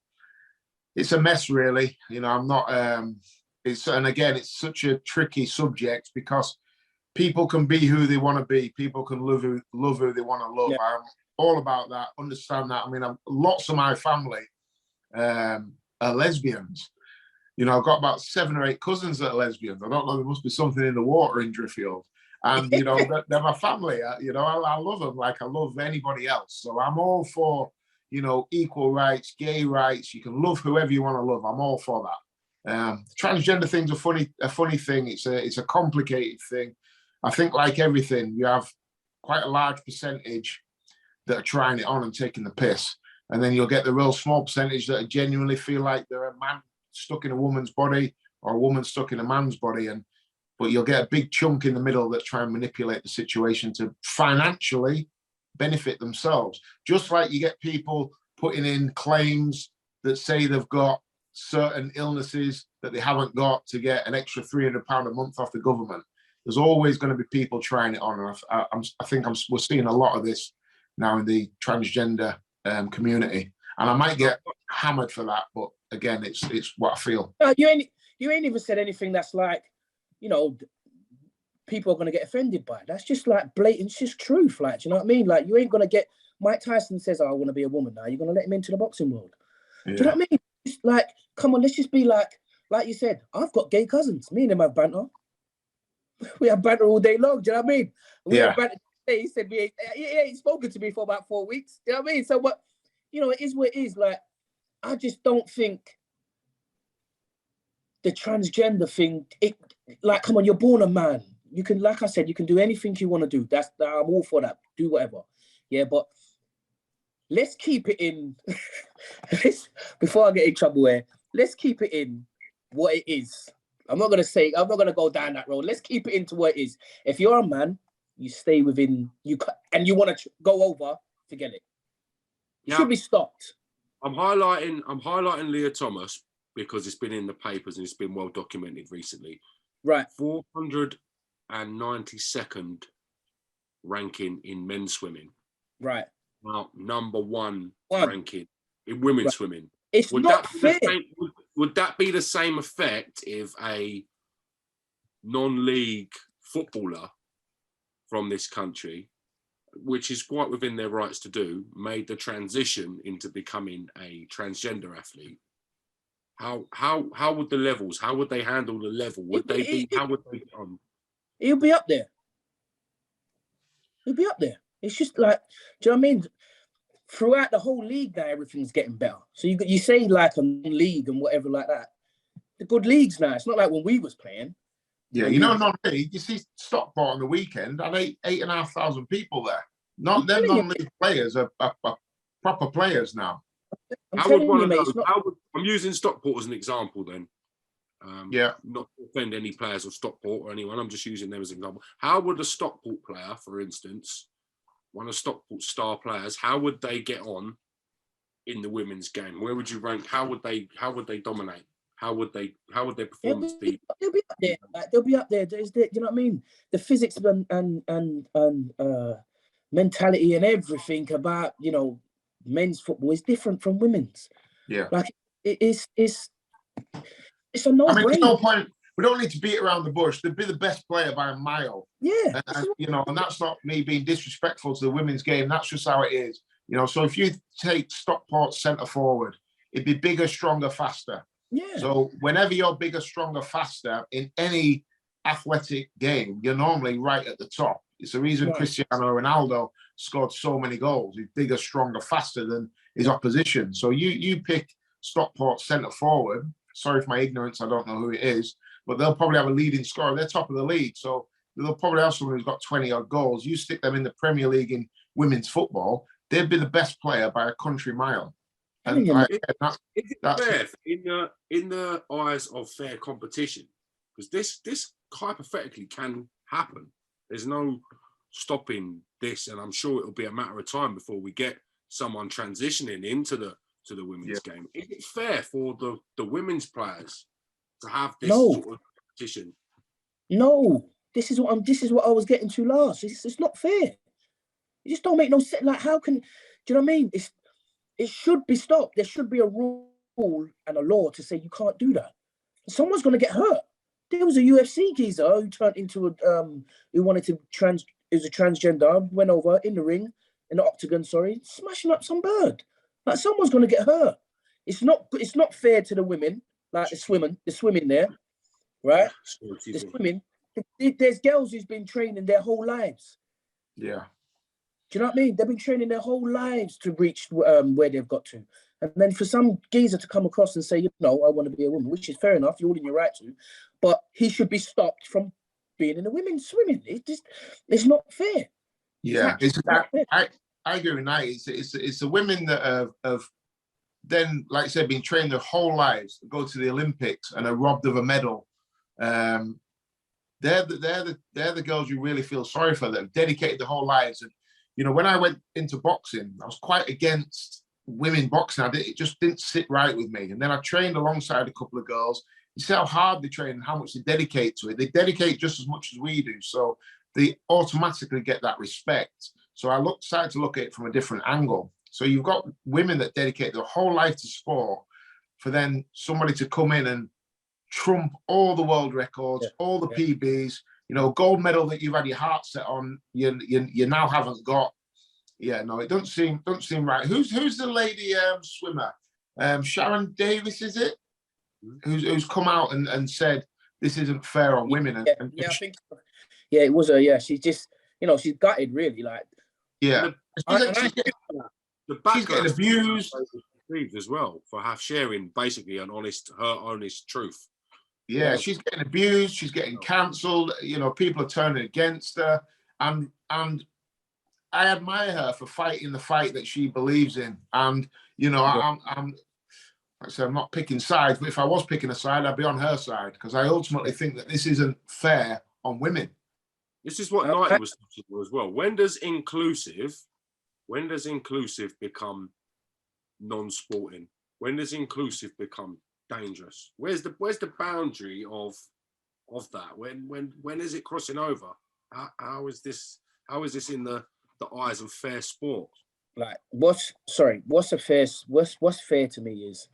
a mess, really. You know, I'm not. And again, it's such a tricky subject because people can be who they want to be. People can love who they want to love. Yeah. I'm all about that. Understand that. I mean, lots of my family are lesbians. You know, I've got about 7 or 8 cousins that are lesbians. I don't know, there must be something in the water in Driffield. And, you know, they're my family. You know, I love them like I love anybody else. So I'm all for, you know, equal rights, gay rights. You can love whoever you want to love. I'm all for that. Transgender thing's a funny thing. It's a complicated thing. I think like everything, you have quite a large percentage that are trying it on and taking the piss. And then you'll get the real small percentage that genuinely feel like they're a man stuck in a woman's body or a woman stuck in a man's body. But you'll get a big chunk in the middle that try and manipulate the situation to financially benefit themselves. Just like you get people putting in claims that say they've got certain illnesses that they haven't got to get an extra £300 a month off the government. There's always going to be people trying it on. And I think we're seeing a lot of this now in the transgender community. And I might get hammered for that, but again, it's what I feel. You ain't even said anything that's like, you know, people are going to get offended by it. That's just like blatant, it's just truth. Like, do you know what I mean? Like, you ain't going to get, Mike Tyson says, oh, I want to be a woman now. You're going to let him into the boxing world. Yeah. Do you know what I mean? Just like, come on, let's just be like you said, I've got gay cousins. Me and him have banter. We have banter all day long. Do you know what I mean? We have banter today. He said, he ain't spoken to me for about 4 weeks. Do you know what I mean? So, what, you know, it is what it is. Like, I just don't think the transgender thing, like, come on, you're born a man. You can, like I said, you can do anything you want to do. I'm all for that. Do whatever. Yeah, but let's keep it in. Before I get in trouble here, let's keep it in what it is. I'm not going to go down that road. Let's keep it into what it is. If you're a man, you stay within, and you want to go over, forget it. It should be stopped. I'm highlighting Leah Thomas because it's been in the papers and it's been well documented recently. Right. 492nd ranking in men's swimming. Right. Now, number one ranking in women's swimming. It's not fair. Would that be the same effect if a non-league footballer from this country, which is quite within their rights to do, made the transition into becoming a transgender athlete? How would the levels? How would they handle the level? How would they get on? He'll be up there. He'll be up there. It's just like, do you know what I mean? Throughout the whole league now, everything's getting better. So you say like a league and whatever like that. The good leagues now. It's not like when we was playing. Yeah, you know, non-league. You see Stockport on the weekend. I had 8,500 people there. Not them non-league players are proper players now. How would one of those? I'm using Stockport as an example then. Not to offend any players of Stockport or anyone. I'm just using them as an example. How would a Stockport player, for instance, one of Stockport's star players, how would they get on in the women's game? Where would you rank? How would they dominate? How would their performance be? They'll be up there. They'll be up there. Do you know what I mean? The physics and mentality and everything about, you know, men's football is different from women's. Yeah. Like it's a no-brainer. I mean, there's no point. We don't need to beat around the bush. They'd be the best player by a mile. Yeah. And, you know, and that's not me being disrespectful to the women's game. That's just how it is. You know, so if you take Stockport centre forward, it'd be bigger, stronger, faster. Yeah. So whenever you're bigger, stronger, faster in any athletic game, you're normally right at the top. It's the reason Cristiano Ronaldo scored so many goals. He's bigger, stronger, faster than his opposition. So you pick Stockport centre forward. Sorry for my ignorance, I don't know who it is, but they'll probably have a leading scorer. They're top of the league, so they'll probably have someone who's got 20-odd goals. You stick them in the Premier League in women's football, they'd be the best player by a country mile. And is it fair in the eyes of fair competition? Because this hypothetically can happen. There's no stopping this, and I'm sure it'll be a matter of time before we get someone transitioning into the women's game. Is it fair for the women's players to have this sort of competition? No, this is what I was getting to last. It's not fair. It just don't make no sense. Like, how can, do you know what I mean? It should be stopped. There should be a rule and a law to say you can't do that. Someone's going to get hurt. There was a UFC geezer who turned into who wanted to is a transgender, went over in the ring, in the octagon, smashing up some bird. Like, someone's going to get hurt. It's not fair to the women, like the swimming there, right? The swimming. There's girls who's been training their whole lives. Yeah. Do you know what I mean? They've been training their whole lives to reach where they've got to. And then for some geezer to come across and say, you know, I want to be a woman, which is fair enough, you're all in your right to, but he should be stopped from being in the women's swimming. It's not fair. Yeah, I agree with that. It's the women that have then, like I said, been trained their whole lives, go to the Olympics and are robbed of a medal. They're the girls you really feel sorry for, that have dedicated their whole lives. And you know, when I went into boxing, I was quite against women boxing. It just didn't sit right with me. And then I trained alongside a couple of girls. You see how hard they train and how much they dedicate to it. They dedicate just as much as we do. So they automatically get that respect. So I started to look at it from a different angle. So you've got women that dedicate their whole life to sport, for then somebody to come in and trump all the world records, all the PBs, you know, gold medal that you've had your heart set on, you now haven't got. Yeah, no, it don't seem right. Who's the lady swimmer? Sharon Davis, is it? Who's come out and said this isn't fair on women? I think. Yeah, it was her. Yeah, she's just, you know, she's gutted really. Like, yeah, she's getting abused as well for sharing basically her honest truth. Yeah, she's getting abused. She's getting cancelled. You know, people are turning against her, and I admire her for fighting the fight that she believes in. And you know, like I said, I'm not picking sides, but if I was picking a side, I'd be on her side, because I ultimately think that this isn't fair on women. This is what Knight was talking about as well. When does inclusive become non-sporting? When does inclusive become dangerous? Where's the boundary of that? When is it crossing over? How is this in the eyes of fair sport? Like, what's fair to me is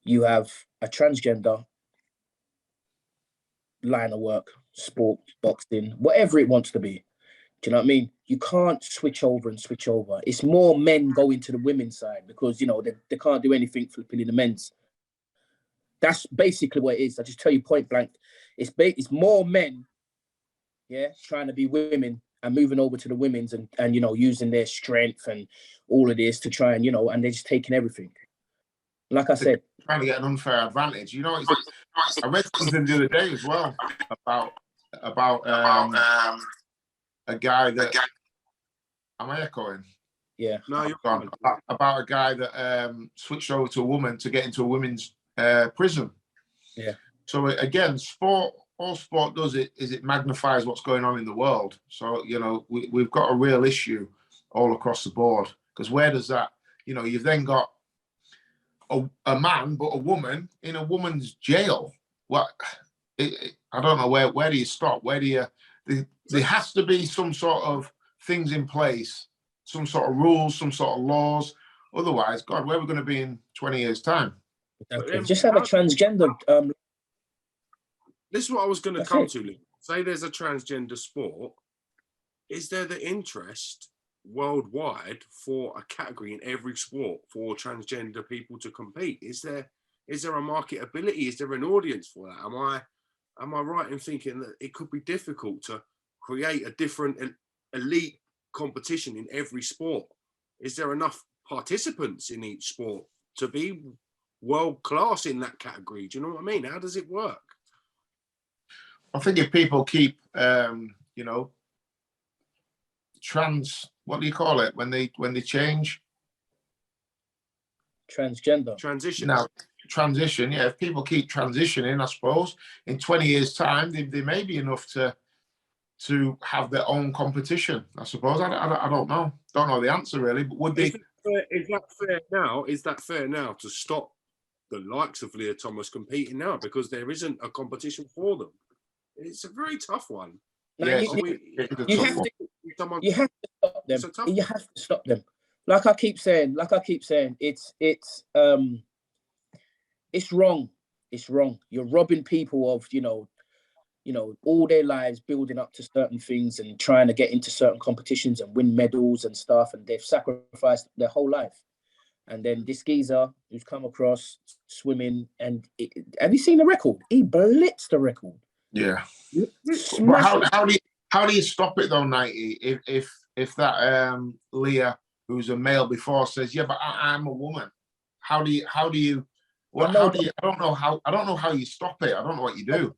you have a transgender line of work, sport, boxing, whatever it wants to be. Do you know what I mean? You can't switch over. It's more men going to the women's side because, you know, they can't do anything flipping in the men's. That's basically what it is. I just tell you point blank. It's more men, trying to be women and moving over to the women's and you know, using their strength and all of this to try and, you know, and they're just taking everything. Like I said, trying to get an unfair advantage. You know, I read something the other day as well about a guy that Am I echoing? Yeah. No, you're Gone. fine. About a guy that switched over to a woman to get into a women's prison. Yeah. So again, all sport does is it magnifies what's going on in the world. So, you know, we've got a real issue all across the board, because where does that, you know, you've then got a man, but a woman in a woman's jail. What? I don't know, where do you stop? Where do you, there has to be some sort of things in place, some sort of rules, some sort of laws. Otherwise, God, where are we going to be in 20 years' time? Exactly. Just have a transgender. This is what I was going to That's come it. to, Lee. Say there's a transgender sport. Is there the interest worldwide for a category in every sport for transgender people to compete? Is there a marketability? Is there an audience for that? Am I right in thinking that it could be difficult to create a different elite competition in every sport? Is there enough participants in each sport to be world class in that category? Do you know what I mean? How does it work? I think if people keep, you know, what do you call it when they change? Transgender. Transition. Now, transition, yeah. If people keep transitioning, I suppose in 20 years' time, they may be enough to have their own competition. I suppose. I don't know. Don't know the answer really. But would they? Is that fair now? Is that fair now to stop the likes of Leah Thomas competing now because there isn't a competition for them? It's a very tough one. Now, Yeah, you have to stop them. You have to stop them. Like I keep saying, it's wrong. It's wrong. You're robbing people of, you know, all their lives building up to certain things and trying to get into certain competitions and win medals and stuff, and they've sacrificed their whole life. And then this geezer who's come across swimming, and have you seen the record? He blitzed the record. Yeah. But how do you stop it though, Knighty? If that I don't know how you stop it. I don't know what you do.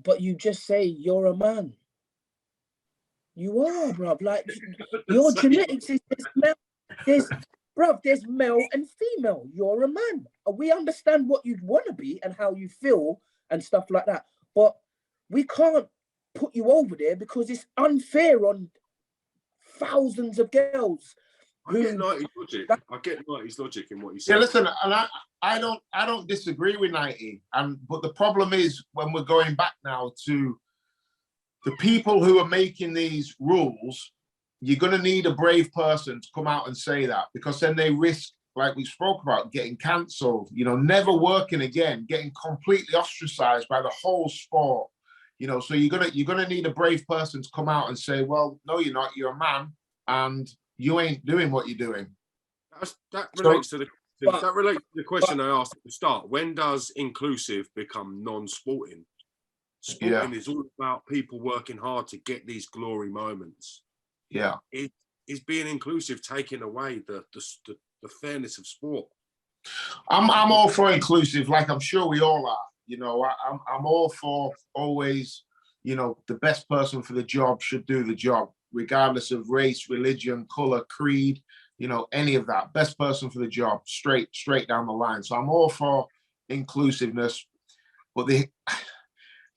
But you just say you're a man. You are, bruv. Like your genetics is there's male and female. You're a man. We understand what you'd want to be and how you feel and stuff like that. But we can't put you over there because it's unfair on thousands of girls. I get Knighty's logic in what you say. Yeah, listen, and I don't disagree with Knighty, but the problem is when we're going back now to the people who are making these rules, you're going to need a brave person to come out and say that, because then they risk, like we spoke about, getting cancelled, you know, never working again, getting completely ostracized by the whole sport, you know. So you're gonna need a brave person to come out and say, well, no, you're not. You're a man, and you ain't doing what you're doing. That relates to the question I asked at the start. When does inclusive become non-sporting? Sporting is all about people working hard to get these glory moments. Yeah. Is being inclusive taking away the fairness of sport? I'm all for inclusive, like I'm sure we all are. You know, I'm all for always, you know, the best person for the job should do the job, regardless of race, religion, color, creed, you know, any of that. Best person for the job, straight down the line. So I'm all for inclusiveness, but the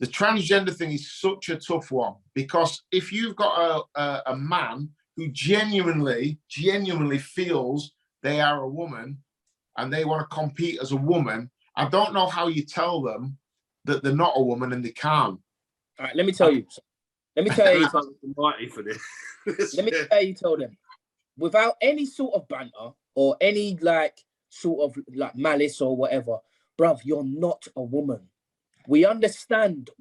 transgender thing is such a tough one, because if you've got a man who genuinely feels they are a woman and they want to compete as a woman, I don't know how you tell them that they're not a woman and they can't. All right, let me tell you. Let me tell you tell them, without any sort of banter or any sort of malice or whatever, bruv, you're not a woman. We understand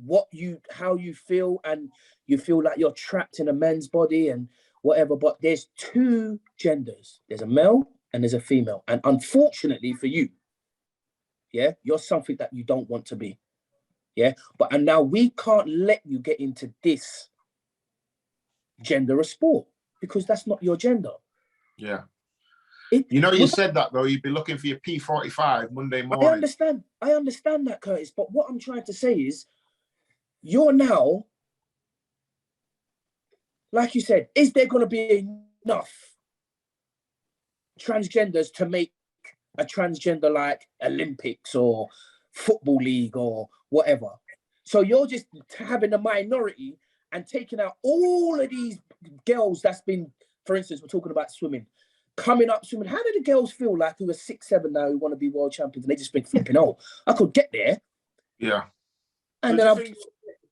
how you feel, and you feel like you're trapped in a man's body and whatever, but there's two genders. There's a male and there's a female. And unfortunately for you, you're something that you don't want to be. And now we can't let you get into this gender of sport because that's not your gender. Yeah. You said that though, you'd be looking for your P45 Monday morning. I understand that, Curtis, but what I'm trying to say is, you're now, like you said, is there going to be a enough transgenders to make a transgender like Olympics or football league or whatever. So you're just having a minority and taking out all of these girls that's been, for instance, we're talking about swimming, coming up swimming. How do the girls feel like who are 6'7" now who want to be world champions and they just think flipping, oh, I could get there. Yeah. And do then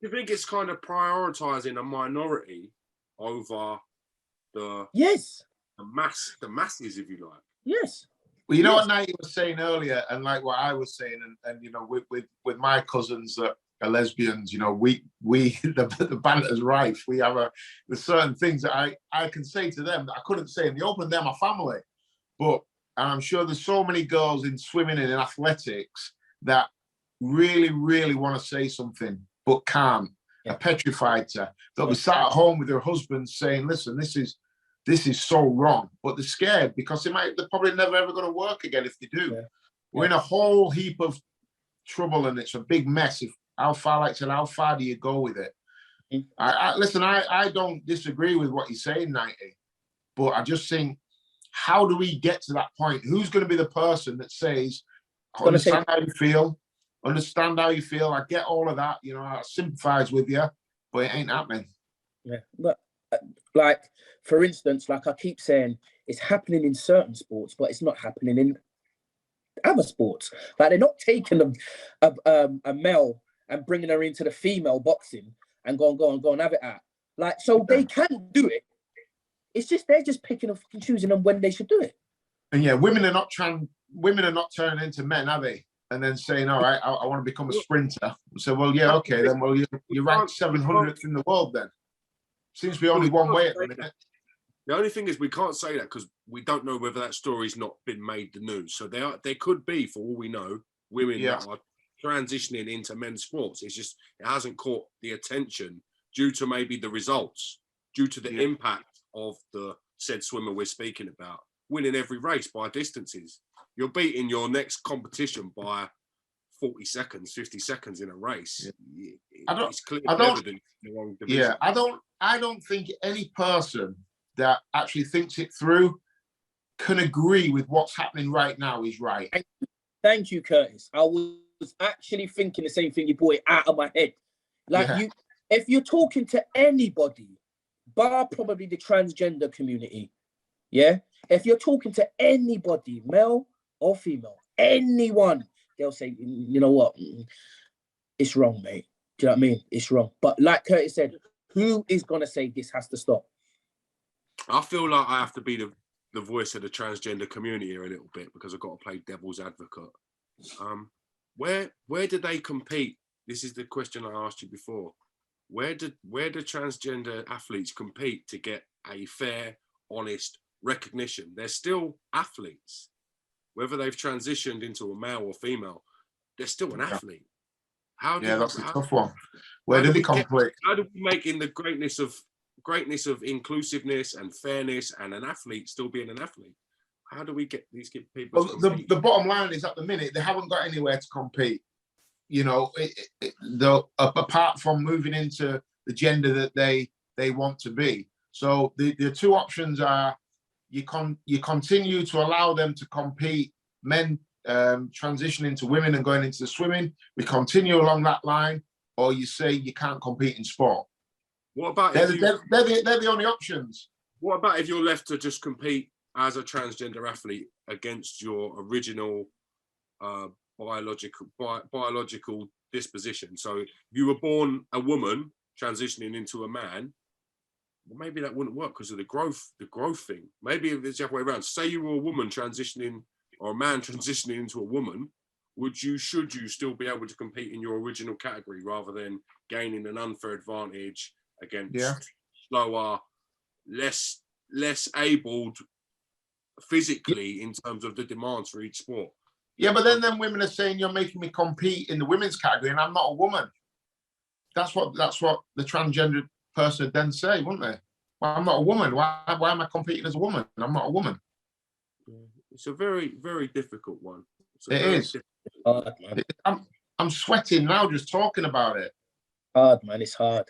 you think it's kind of prioritizing a minority over the masses, if you like? Yes. Well, you know what Knight was saying earlier, and like what I was saying, and you know, with my cousins that are lesbians, you know, the banter's rife. We have there's certain things that I can say to them that I couldn't say in the open. They're my family, but I'm sure there's so many girls in swimming and in athletics that really, really want to say something but can't. Are petrified to. They'll be sat at home with their husbands saying, "Listen, this is so wrong," but they're scared because they're probably never ever going to work again if they do. Yeah. We're in a whole heap of trouble, and it's a big mess. How far do you go with it? Listen, I don't disagree with what you're saying, 90, but I just think, how do we get to that point? Who's going to be the person that says, understand how you feel, I get all of that, you know, I sympathize with you, but it ain't happening. Yeah, but like, for instance, like I keep saying, it's happening in certain sports, but it's not happening in other sports. Like they're not taking a male and bringing her into the female boxing and go and have it at. Like, so they can do it. It's just they're just picking and fucking choosing them when they should do it. And yeah, women are not turning into men, are they? And then saying, all right, I want to become a sprinter. So, well, yeah, okay, then, well, you're ranked 700th in the world then. Seems to be only one way at the minute. The only thing is we can't say that because we don't know whether that story's not been made the news. So there could be, for all we know, women that are transitioning into men's sports. It's just it hasn't caught the attention due to maybe the results, due to the impact of the said swimmer we're speaking about, winning every race by distances. You're beating your next competition by 40 seconds, 50 seconds in a race. Yeah. It's clear evidence in the wrong division. Yeah, I don't think any person that actually thinks it through can agree with what's happening right now is right. Thank you, Curtis. I was actually thinking the same thing. You brought it out of my head. Like if you're talking to anybody, bar probably the transgender community, if you're talking to anybody, male or female, anyone, they'll say, you know what, it's wrong, mate. Do you know what I mean? It's wrong. But like Curtis said, who is going to say this has to stop? I feel like I have to be the voice of the transgender community here a little bit because I've got to play devil's advocate. Where do they compete? This is the question I asked you before. Where do transgender athletes compete to get a fair, honest recognition? They're still athletes. Whether they've transitioned into a male or female, they're still an athlete. That's a tough one. Where do they compete? How do we make in the greatness of inclusiveness and fairness and an athlete still being an athlete? How do we get these people? Well, the bottom line is at the minute they haven't got anywhere to compete. You know, apart from moving into the gender that they want to be. So the two options are you continue to allow them to compete, men transitioning to women and going into the swimming. We continue along that line, or you say you can't compete in sport. What about they're the only options? What about if you're left to just compete as a transgender athlete against your original biological disposition? So you were born a woman transitioning into a man. Well, maybe that wouldn't work because of the growth thing. Maybe if it's the other way around. Say you were a woman transitioning or a man transitioning into a woman, should you still be able to compete in your original category rather than gaining an unfair advantage against slower, less abled physically in terms of the demands for each sport? Yeah, but then women are saying you're making me compete in the women's category and I'm not a woman. That's what the transgender person would then say, wouldn't they? Well, I'm not a woman. Why am I competing as a woman? I'm not a woman. It's a very, very difficult one. It is. Hard, man. I'm sweating now just talking about it. Hard, man. It's hard.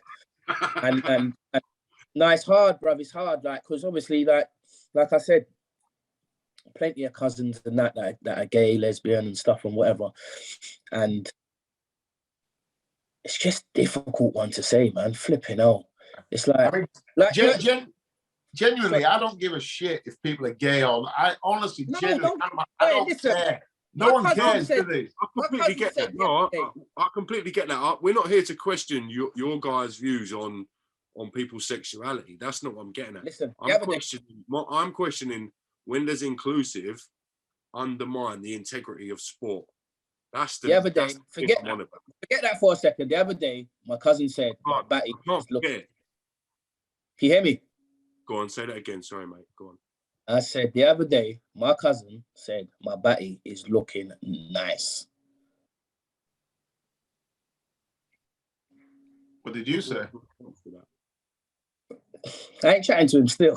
and no, it's hard, bruv. It's hard. Like, because obviously, like, like I said, plenty of cousins and that are gay, lesbian and stuff and whatever. And it's just difficult one to say, man. Flipping hell. It's like, I mean, like genuinely, I don't give a shit if people are gay or I honestly, genuinely, I don't care. No one cares, do they? I completely get that. No, I completely get that. We're not here to question your guys' views on people's sexuality. That's not what I'm getting at. Listen, I'm questioning when does inclusive undermine the integrity of sport? That's the other day. Forget that for a second. The other day, my cousin said, "Batty, look." Can you hear me? Go on, say that again. Sorry, mate. Go on. I said the other day, my cousin said my batty is looking nice. What did you say? I ain't chatting to him still.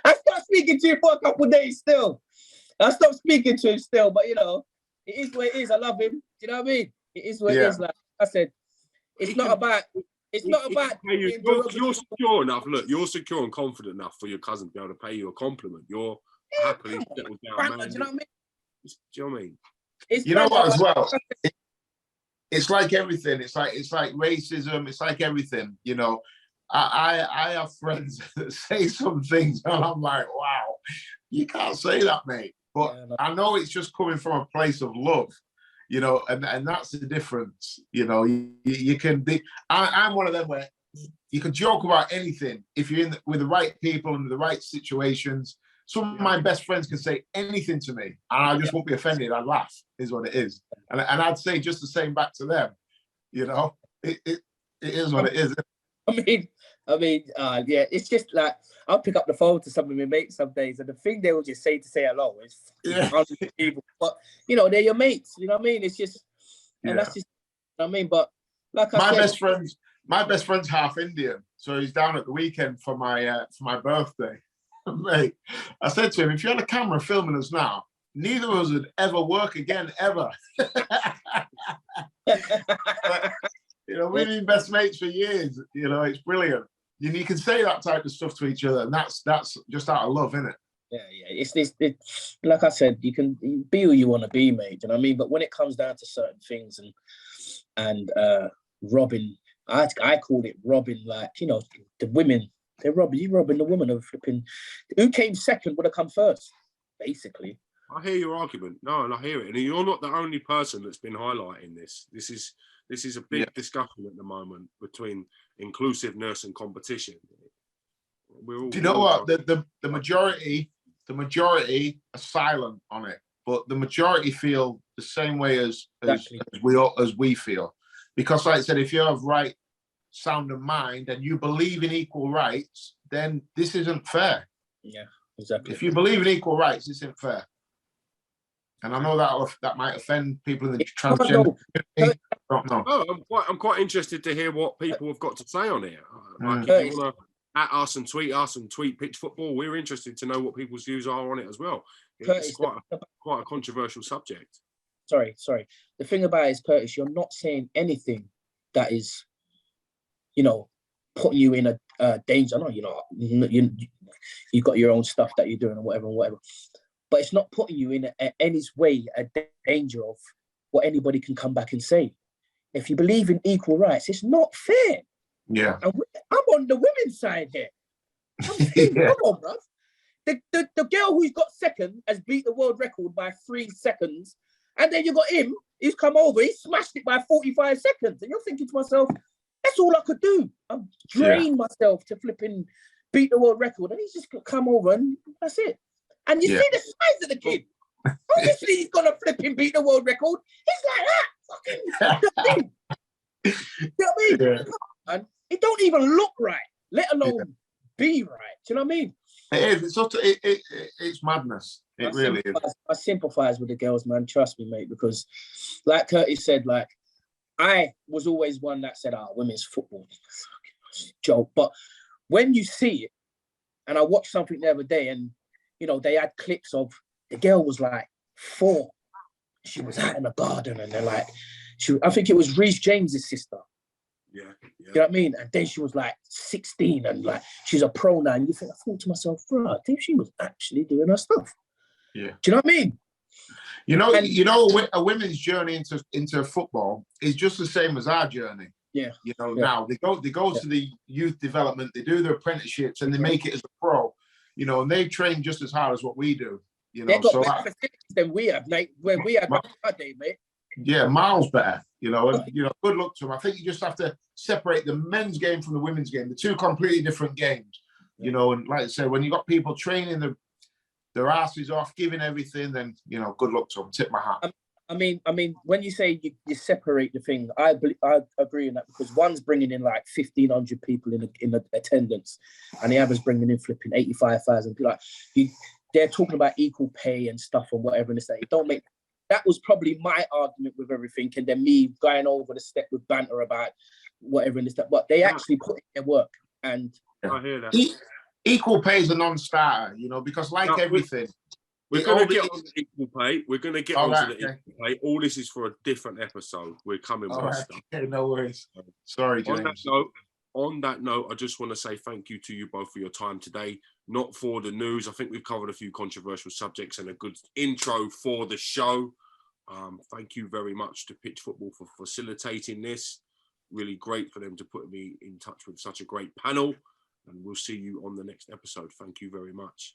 I stopped speaking to him for a couple of days still. I stopped speaking to him still, but you know, it is what it is. I love him. Do you know what I mean? It is what it is. Like I said, it's not about. You're secure enough. Look, you're secure and confident enough for your cousin to be able to pay you a compliment. You're happily settled down, man. Do you know what I mean? Do you know what I mean? You know what, as well? It's like everything. It's like racism. It's like everything. You know, I have friends that say some things, and I'm like, wow, you can't say that, mate. But I know it's just coming from a place of love. You know, and that's the difference. You know, you can be. I'm one of them where you can joke about anything if you're with the right people and the right situations. Some of my best friends can say anything to me, and I just won't be offended. I'd laugh. Is what it is, and I'd say just the same back to them. You know, it is what it is. I mean, yeah, it's just like I'll pick up the phone to some of my mates some days, and the thing they will just say to say hello is people. But you know, they're your mates. You know what I mean? It's just, and that's just, you know what I mean. But like I said, my best friend's half Indian, so he's down at the weekend for my birthday. Mate, I said to him, if you had a camera filming us now, neither of us would ever work again, ever. You know, we've been best mates for years. You know, it's brilliant. You can say that type of stuff to each other, and that's just out of love, isn't it? Yeah. It's like I said, you can be who you want to be, mate. You know what I mean? But when it comes down to certain things and robbing, I call it robbing. Like, you know, the women, you're robbing the woman of flipping. Who came second would have come first, basically. I hear your argument. No, and I hear it. And you're not the only person that's been highlighting this. This is a big discussion at the moment between inclusiveness and competition. Do you know what? The majority are silent on it, but the majority feel the same way as we feel. Because, like I said, if you have right sound of mind and you believe in equal rights, then this isn't fair. Yeah, exactly. If you believe in equal rights, this isn't fair. And I know that might offend people in the transgender community. I don't know. Oh, I'm quite interested to hear what people have got to say on here. Like, if you want to at us and tweet Pitch Football, we're interested to know what people's views are on it as well. It's quite a controversial subject. Sorry. The thing about it is, Curtis, you're not saying anything that is, you know, putting you in a danger. No, you know, you've got your own stuff that you're doing and whatever. But it's not putting you in any way a danger of what anybody can come back and say. If you believe in equal rights, it's not fair. Yeah. I'm on the women's side here. I'm saying, come on, bruv. The girl who's got second has beat the world record by 3 seconds. And then you got him, he's come over, he smashed it by 45 seconds. And you're thinking to myself, that's all I could do. I'm drained myself to flipping beat the world record. And he's just come over and that's it. And you see the size of the kid. Obviously, he's going to flip and beat the world record. He's like that. Fucking you know what I mean? Yeah. And it don't even look right, let alone be right. Do you know what I mean? It is. It's madness. It really is. I sympathise with the girls, man. Trust me, mate. Because, like Curtis said, like I was always one that said, women's football, joke. But when you see it, and I watched something the other day, and you know, they had clips of the girl was like 4. She was out in the garden and they're like, I think it was Reece James's sister. Yeah. You know what I mean? And then she was like 16 and like she's a pro now. And I thought to myself, bro, she was actually doing her stuff. Yeah. Do you know what I mean? A women's journey into football is just the same as our journey. Yeah. Now they go to the youth development, they do their apprenticeships, and they make it as a pro. And they train just as hard as what we do. They got better facilities than we have, like when we had our day, mate. Yeah, miles better. Good luck to them. I think you just have to separate the men's game from the women's game. They're two completely different games. And like I said, when you got people training their asses off, giving everything, then good luck to them. Tip my hat. I mean, when you say you separate the thing, I agree on that, because one's bringing in like 1,500 people in attendance, and the other's bringing in flipping 85,000 people. Like, they're talking about equal pay and stuff and whatever, and it's like, don't make. That was probably my argument with everything, and then me going over the step with banter about whatever and this that. But they actually put in their work, and I hear that. Equal pay is a non-starter, because everything. We're going to get on the equal pay. We're going to get onto the equal pay. All this is for a different episode. We're coming with stuff. Okay, no worries. Sorry, James. On that note, I just want to say thank you to you both for your time today. Not for the news. I think we've covered a few controversial subjects and a good intro for the show. Thank you very much to Pitch Football for facilitating this. Really great for them to put me in touch with such a great panel. And we'll see you on the next episode. Thank you very much.